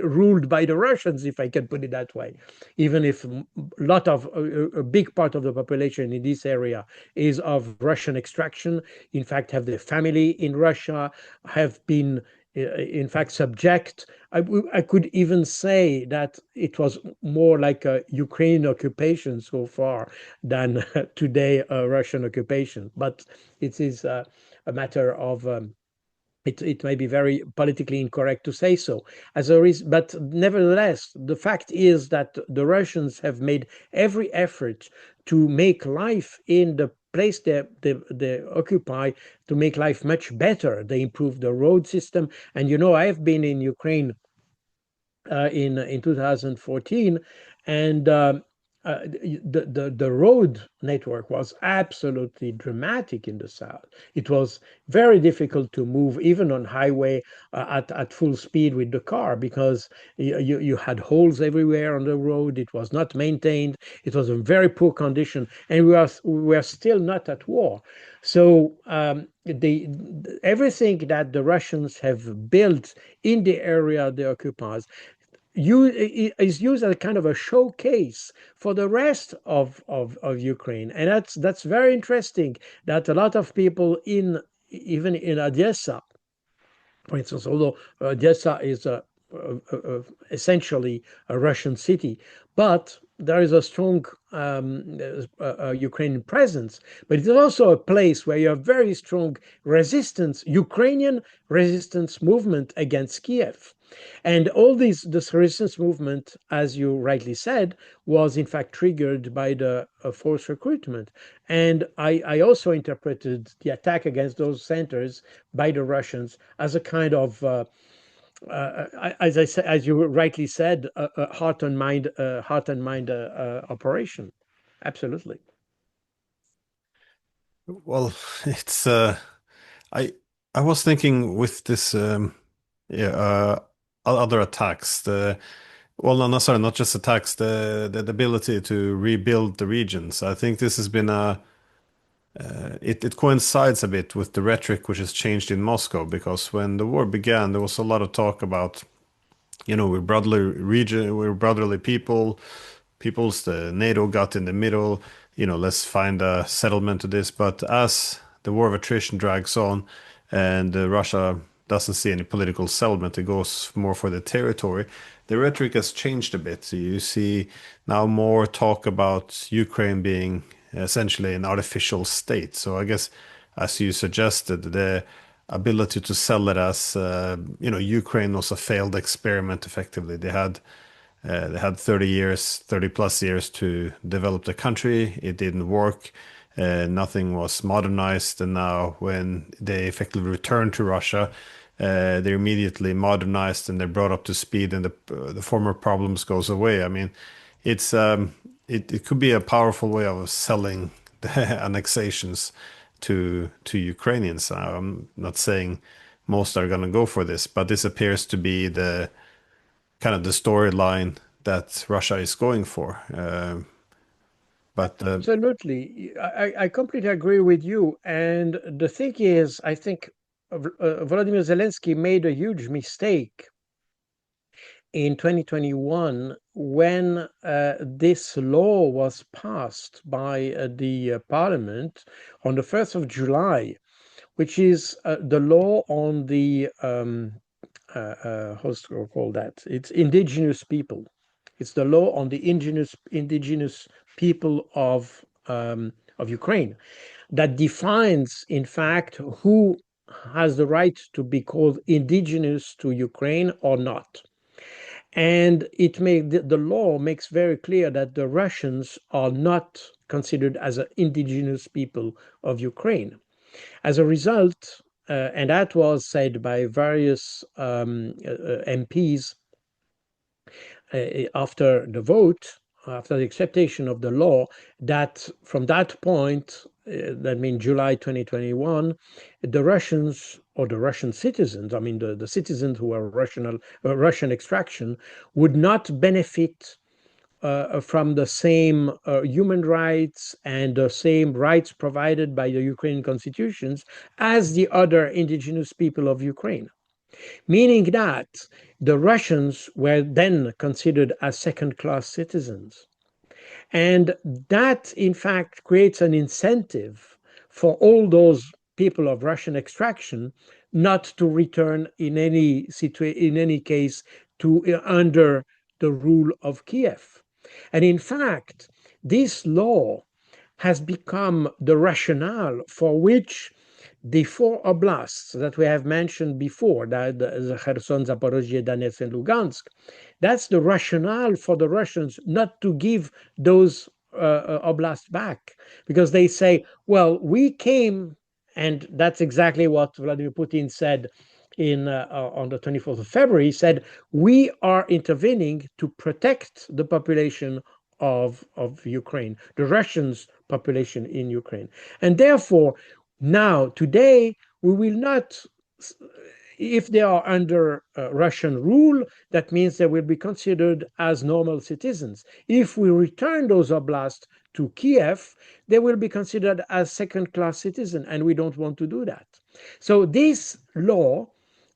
Speaker 2: ruled by the Russians, if I can put it that way, even if a big part of the population in this area is of Russian extraction, in fact, have their family in Russia, have been in fact subject. I could even say that it was more like a Ukrainian occupation so far than today a Russian occupation. But it is a matter of it may be very politically incorrect to say so. But nevertheless, the fact is that the Russians have made every effort to make life in the place they occupy, to make life much better. They improved the road system. And I have been in Ukraine in 2014, and the road network was absolutely dramatic in the south. It was very difficult to move even on highway at full speed with the car, because you had holes everywhere on the road. It was not maintained. It was in very poor condition, and we are still not at war. So everything that the Russians have built in the area they occupy is used as a kind of a showcase for the rest of Ukraine. And that's very interesting, that a lot of people even in Odessa, for instance, although Odessa is essentially a Russian city, but there is a strong Ukrainian presence. But it is also a place where you have very strong resistance, Ukrainian resistance movement against Kiev. And all this resistance movement, as you rightly said, was in fact triggered by the forced recruitment. And I also interpreted the attack against those centers by the Russians as a kind of as I said, as you rightly said, a heart and mind operation. Absolutely.
Speaker 1: Well, it's I I was thinking with this yeah other attacks the well no, no sorry not just attacks the ability to rebuild the regions. I think this has been a it coincides a bit with the rhetoric which has changed in Moscow because when the war began there was a lot of talk about we're brotherly region, we're brotherly peoples. The NATO got in the middle. Let's find a settlement to this. But as the war of attrition drags on, and Russia doesn't see any political settlement, it goes more for the territory. The rhetoric has changed a bit. So you see now more talk about Ukraine being essentially an artificial state. So I guess, as you suggested, the ability to sell it as Ukraine was a failed experiment. Effectively, they had 30 years, 30 plus years to develop the country. It didn't work. Nothing was modernized, and now when they effectively returned to Russia, they're immediately modernized and they're brought up to speed, and the former problems goes away. I mean, it could be a powerful way of selling the annexations to Ukrainians. Now, I'm not saying most are going to go for this, but this appears to be the kind of the storyline that Russia is going for. But
Speaker 2: Absolutely. I completely agree with you. And the thing is, I think Volodymyr Zelensky made a huge mistake in 2021 when this law was passed by the parliament on the 1st of July, which is the law on the how's it called that? It's indigenous people. It's the law on the indigenous people of Ukraine that defines, in fact, who has the right to be called indigenous to Ukraine or not. And the law makes very clear that the Russians are not considered as an indigenous people of Ukraine. As a result, and that was said by various MPs after the vote, after the acceptation of the law, that from that point, that means July 2021, the Russians or the Russian citizens, I mean the citizens who are Russian extraction, would not benefit from the same human rights and the same rights provided by the Ukrainian constitutions as the other indigenous people of Ukraine. Meaning that the Russians were then considered as second-class citizens. And that, in fact, creates an incentive for all those people of Russian extraction not to return in any case to under the rule of Kiev. And in fact, this law has become the rationale for which the four oblasts that we have mentioned before, that the Kherson, Zaporozhye, Donetsk, and Lugansk, that's the rationale for the Russians not to give those oblasts back, because they say, well, we came, and that's exactly what Vladimir Putin said on the 24th of February. He said, we are intervening to protect the population of Ukraine, the Russians' population in Ukraine. And therefore, now, today, we will not, if they are under Russian rule, that means they will be considered as normal citizens. If we return those oblasts to Kiev, they will be considered as second-class citizens, and we don't want to do that. So this law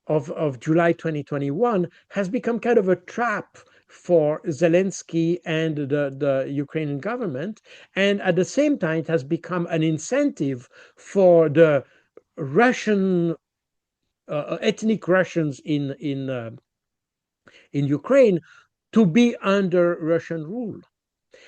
Speaker 2: of July 2021 has become kind of a trap for Zelensky and the Ukrainian government. And at the same time, it has become an incentive for the Russian ethnic Russians in Ukraine to be under Russian rule.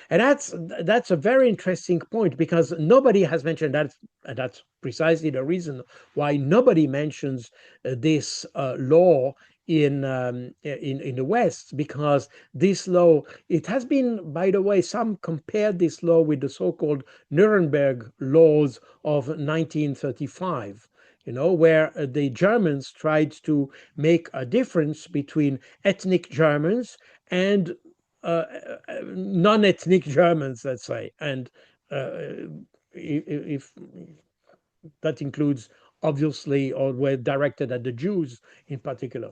Speaker 2: And that's a very interesting point because nobody has mentioned that, and that's precisely the reason why nobody mentions this law in the West, because this law, it has been, by the way, some compared this law with the so-called Nuremberg laws of 1935. Where the Germans tried to make a difference between ethnic Germans and uh, non-ethnic Germans, let's say, and if that includes, obviously, or were directed at the Jews in particular,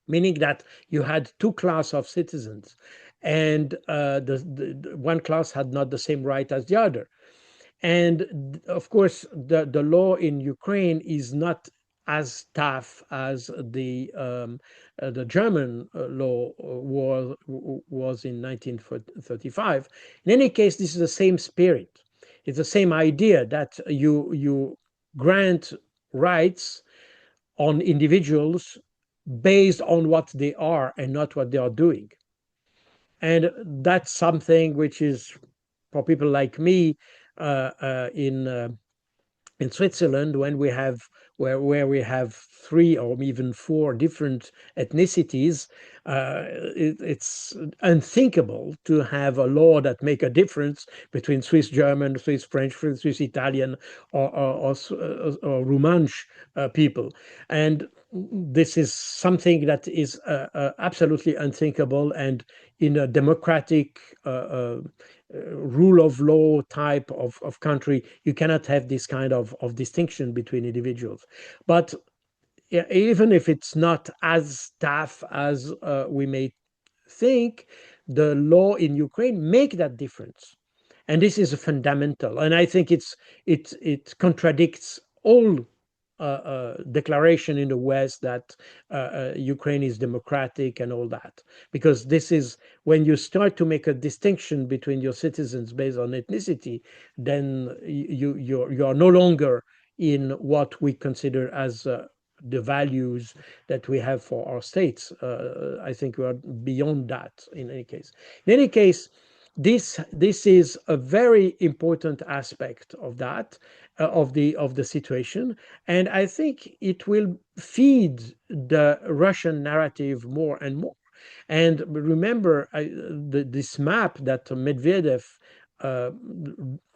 Speaker 2: meaning that you had two class of citizens, and the one class had not the same right as the other. And of course, the law in Ukraine is not as tough as the German law was in 1935. In any case, this is the same spirit. It's the same idea that you grant rights on individuals based on what they are and not what they are doing. And that's something which is, for people like me, in Switzerland, when we have where we have three or even four different ethnicities, it's unthinkable to have a law that make a difference between Swiss German, Swiss French, Swiss Italian, or Romansh people. And this is something that is absolutely unthinkable. And in a democratic rule of law type of country, you cannot have this kind of distinction between individuals. But yeah, even if it's not as tough as we may think, the law in Ukraine make that difference. And this is a fundamental. And I think it contradicts all declaration in the West that Ukraine is democratic and all that. Because this is when you start to make a distinction between your citizens based on ethnicity, then you are no longer in what we consider as the values that we have for our states. I think we are beyond that in any case. In any case, this is a very important aspect of that of the situation, and I think it will feed the Russian narrative more and more. And remember, this map that Medvedev uh,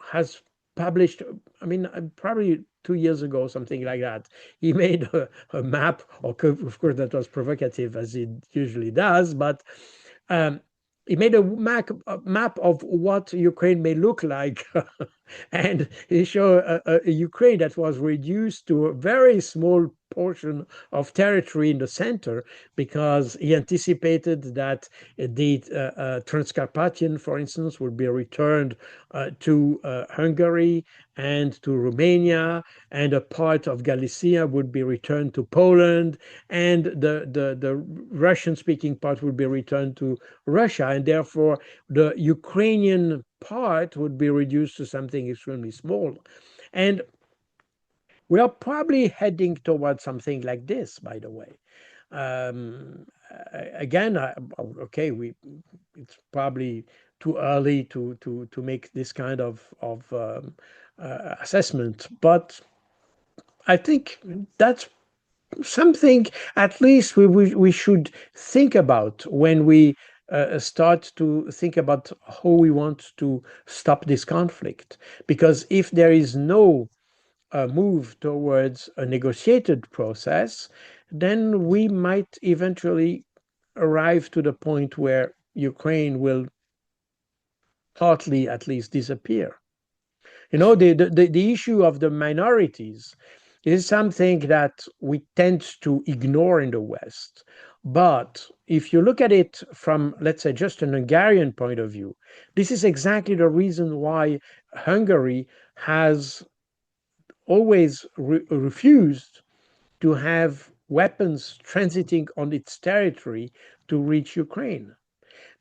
Speaker 2: has published, I mean, probably 2 years ago, something like that. He made a map, of course, that was provocative, as it usually does, but um, he made a map of what Ukraine may look like. And he showed a Ukraine that was reduced to a very small portion of territory in the center, because he anticipated that the Transcarpathian, for instance, would be returned to Hungary and to Romania, and a part of Galicia would be returned to Poland, and the Russian-speaking part would be returned to Russia, and therefore the Ukrainian part would be reduced to something extremely small. And we are probably heading towards something like this, by the way. Again, okay, it's probably too early to make this kind of assessment, but I think that's something at least we should think about when we start to think about how we want to stop this conflict. Because if there is no move towards a negotiated process, then we might eventually arrive to the point where Ukraine will partly at least disappear. The issue of the minorities is something that we tend to ignore in the West. But if you look at it from, let's say, just an Hungarian point of view, this is exactly the reason why Hungary has always refused to have weapons transiting on its territory to reach Ukraine,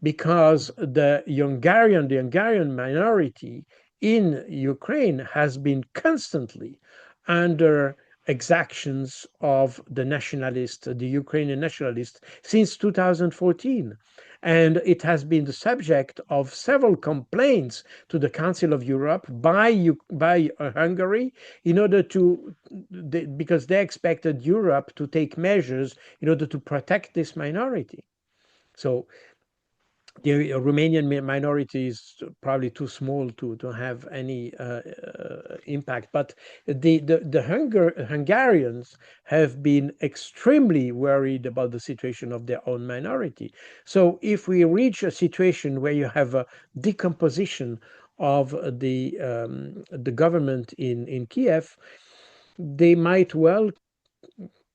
Speaker 2: because the Hungarian minority in Ukraine has been constantly under exactions of the Ukrainian nationalists since 2014. And it has been the subject of several complaints to the Council of Europe by Hungary in order because they expected Europe to take measures in order to protect this minority. So the Romanian minority is probably too small to have any impact. But the Hungarians have been extremely worried about the situation of their own minority. So if we reach a situation where you have a decomposition of the government in Kiev, they might well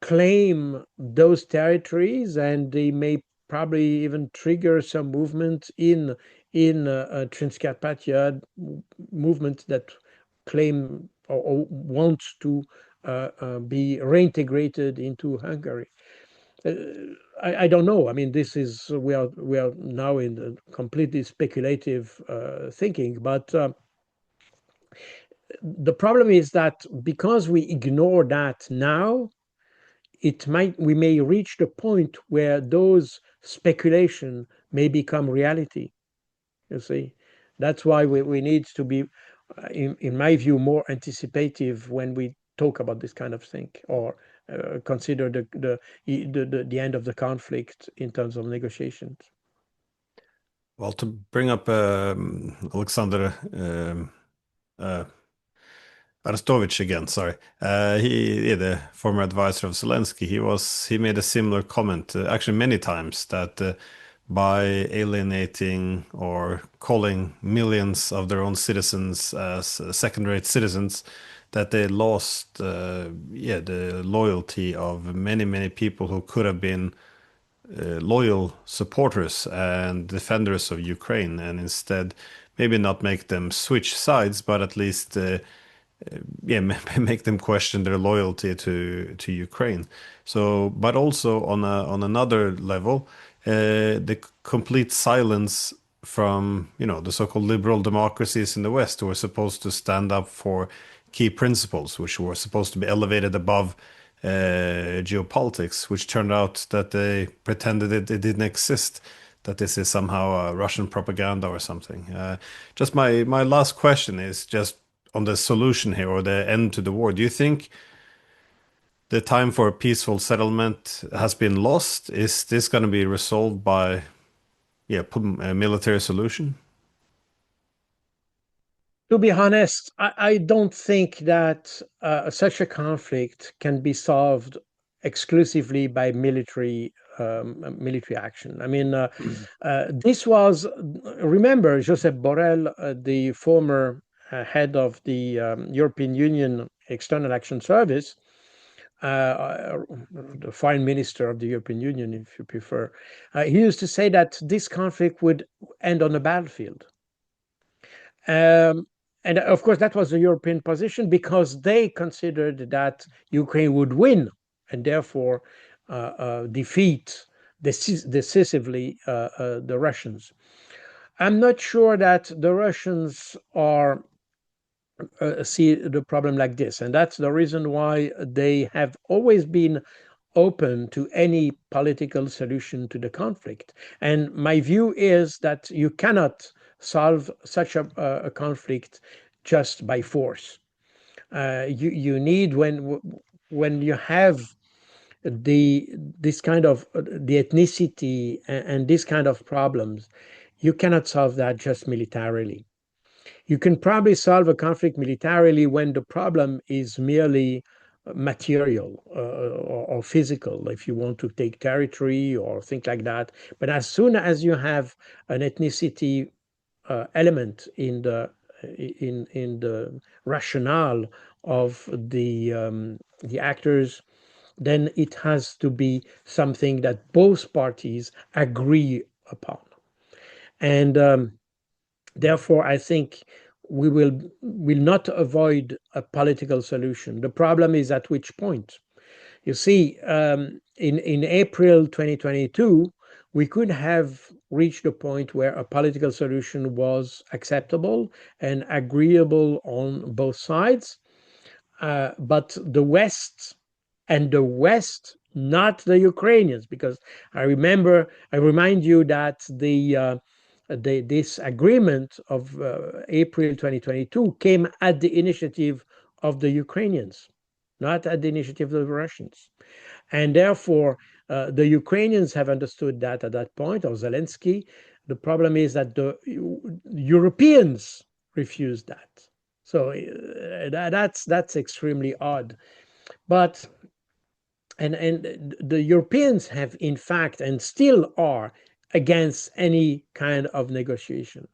Speaker 2: claim those territories, and they may probably even trigger some movement in Transcarpathia movement that claim or want to be reintegrated into Hungary. Uh, I don't know. I mean, this is we are now in a completely speculative thinking, but the problem is that because we ignore that now, we may reach the point where those speculation may become reality. You see, that's why we need to be, in my view, more anticipative when we talk about this kind of thing, or consider the end of the conflict in terms of negotiations.
Speaker 1: Well, to bring up Alexander uh, Arestovich again, sorry. The former advisor of Zelensky. He made a similar comment, actually many times, that by alienating or calling millions of their own citizens as second-rate citizens, that they lost, the loyalty of many people who could have been loyal supporters and defenders of Ukraine, and instead maybe not make them switch sides, but at least make them question their loyalty to Ukraine. So, but also on another level, the complete silence from the so-called liberal democracies in the West, who are supposed to stand up for key principles, which were supposed to be elevated above geopolitics, which turned out that they pretended it didn't exist, that this is somehow Russian propaganda or something. Just my last question is just on the solution here, or the end to the war. Do you think the time for a peaceful settlement has been lost? Is this going to be resolved by a military solution?
Speaker 2: To be honest, I don't think that such a conflict can be solved exclusively by military action. I mean, this was, remember, Josep Borrell, the former head of the European Union External Action Service, the foreign minister of the European Union, if you prefer, he used to say that this conflict would end on the battlefield. Um, and of course, that was the European position because they considered that Ukraine would win and therefore defeat decisively the Russians. I'm not sure that the Russians are see the problem like this, and that's the reason why they have always been open to any political solution to the conflict. And my view is that you cannot solve such a conflict just by force. You need when you have this kind of the ethnicity and this kind of problems, you cannot solve that just militarily. You can probably solve a conflict militarily when the problem is merely material or physical, if you want to take territory or things like that. But as soon as you have an ethnicity element in the rationale of the actors, then it has to be something that both parties agree upon. And therefore, I think we will not avoid a political solution. The problem is at which point. You see, in April 2022, we could have reached a point where a political solution was acceptable and agreeable on both sides. but the West, and the West, not the Ukrainians, because I remind you that this agreement of April 2022 came at the initiative of the Ukrainians, not at the initiative of the Russians. And therefore, the Ukrainians have understood that at that point, or Zelensky. The problem is that the Europeans refused that. So that's extremely odd. But and the Europeans have in fact and still are against any kind of negotiation.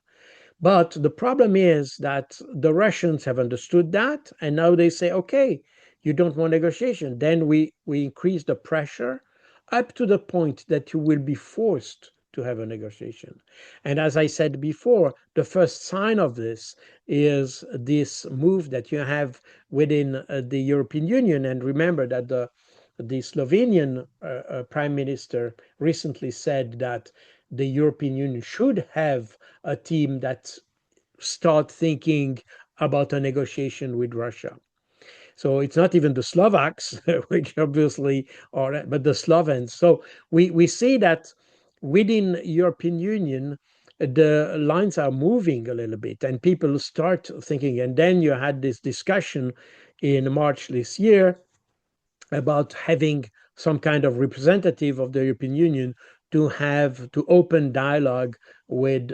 Speaker 2: But the problem is that the Russians have understood that, and now they say, okay, you don't want negotiation. Then we increase the pressure up to the point that you will be forced to have a negotiation. And as I said before, the first sign of this is this move that you have within the European Union. And remember that the Slovenian prime minister recently said that the European Union should have a team that start thinking about a negotiation with Russia. So it's not even the Slovaks, which obviously are, but the Slovens. So we see that within European Union, the lines are moving a little bit, and people start thinking. And then you had this discussion in March this year about having some kind of representative of the European Union to open dialogue with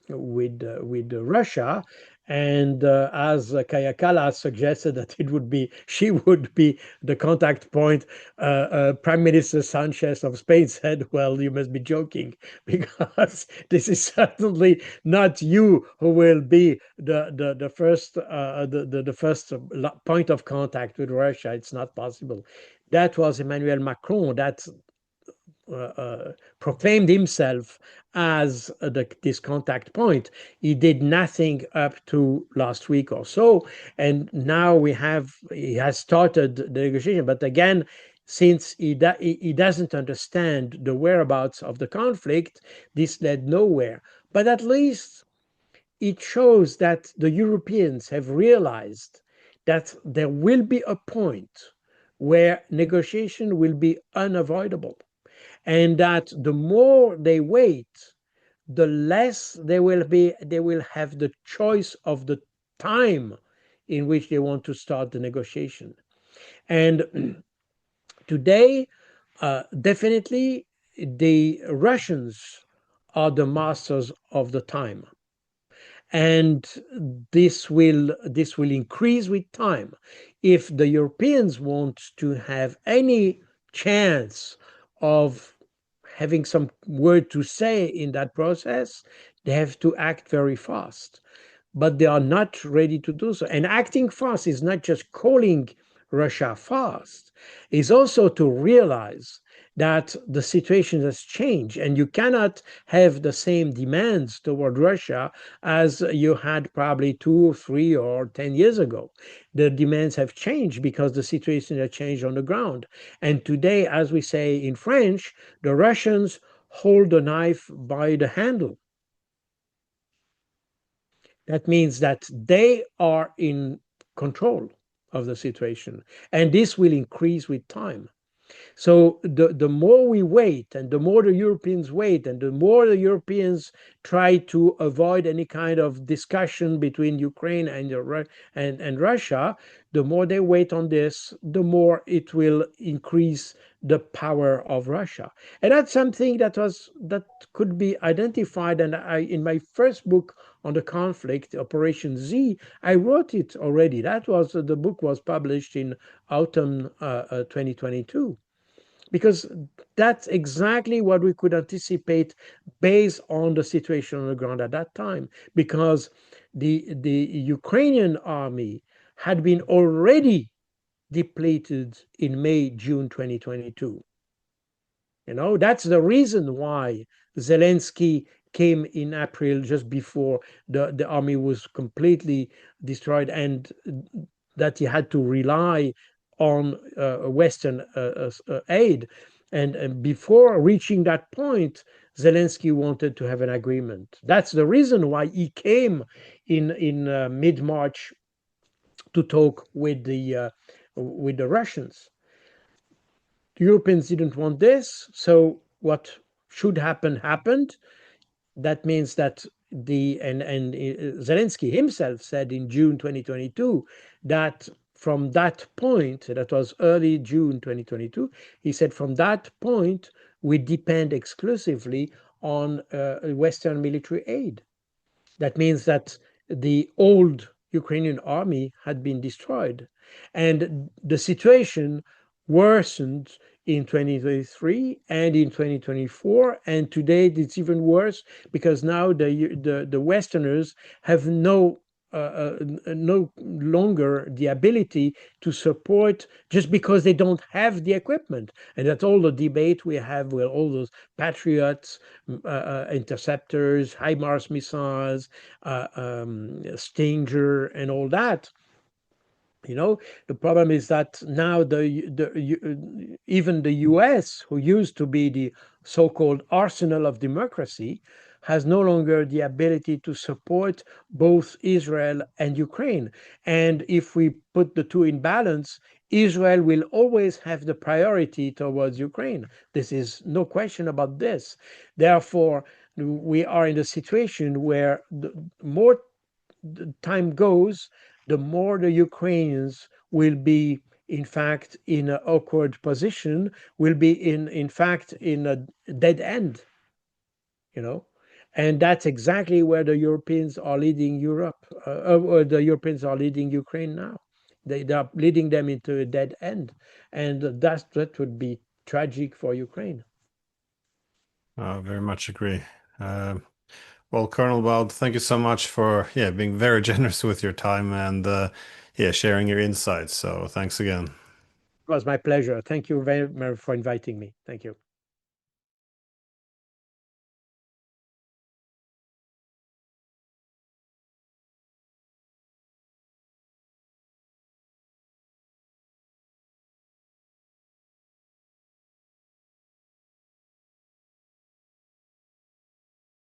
Speaker 2: Russia. And as Kaya Kallas suggested that she would be the contact point, Prime Minister Sanchez of Spain said, "Well, you must be joking, because this is certainly not you who will be the first the first point of contact with Russia. It's not possible." That was Emmanuel Macron that proclaimed himself as this contact point. He did nothing up to last week or so, and now he has started the negotiation. But again, since he doesn't understand the whereabouts of the conflict, this led nowhere. But at least it shows that the Europeans have realized that there will be a point where negotiation will be unavoidable, and that the more they wait, the less they will have the choice of the time in which they want to start the negotiation. And today, definitely, the Russians are the masters of the time, and this will increase with time. If the Europeans want to have any chance of having some word to say in that process, they have to act very fast. But they are not ready to do so. And acting fast is not just calling Russia fast, is also to realize that the situation has changed, and you cannot have the same demands toward Russia as you had probably 2 or 3 or 10 years ago. The demands have changed because the situation has changed on the ground. And today, as we say in French, the Russians hold the knife by the handle. That means that they are in control of the situation, and this will increase with time. So the more we wait, and the more the Europeans wait, and the more the Europeans try to avoid any kind of discussion between Ukraine and Russia, the more they wait on this, the more it will increase the power of Russia. And that's something that could be identified. And in my first book on the conflict, Operation Z, I wrote it already. The book was published in autumn 2022, because that's exactly what we could anticipate based on the situation on the ground at that time, because the Ukrainian army had been already depleted in May, June 2022. That's the reason why Zelensky came in April, just before the army was completely destroyed, and that he had to rely on Western aid. And before reaching that point, Zelensky wanted to have an agreement. That's the reason why he came in mid-March to talk with the Russians. The Europeans didn't want this, so what should happen happened. That means that Zelensky himself said in June 2022 that from that point, that was early June 2022, he said from that point we depend exclusively on Western military aid. That means that the old Ukrainian army had been destroyed. And the situation worsened in 2023 and in 2024. And today it's even worse because now the Westerners have no longer the ability to support just because they don't have the equipment. And that's all the debate we have with all those Patriots, interceptors, HIMARS missiles, Stinger, and all that. The problem is that now even the US, who used to be the so-called arsenal of democracy, has no longer the ability to support both Israel and Ukraine. And if we put the two in balance, Israel will always have the priority towards Ukraine. This is no question about this. Therefore, we are in a situation where the more the time goes, the more the Ukrainians will be, in fact, in an awkward position, will be in fact, in a dead end, you know. And that's exactly where the Europeans are leading Europe, or the Europeans are leading Ukraine now. They are leading them into a dead end. And that would be tragic for Ukraine.
Speaker 1: Very much agree. Well, Colonel Baud, thank you so much for being very generous with your time and sharing your insights. So thanks again.
Speaker 2: It was my pleasure. Thank you very much for inviting me. Thank you.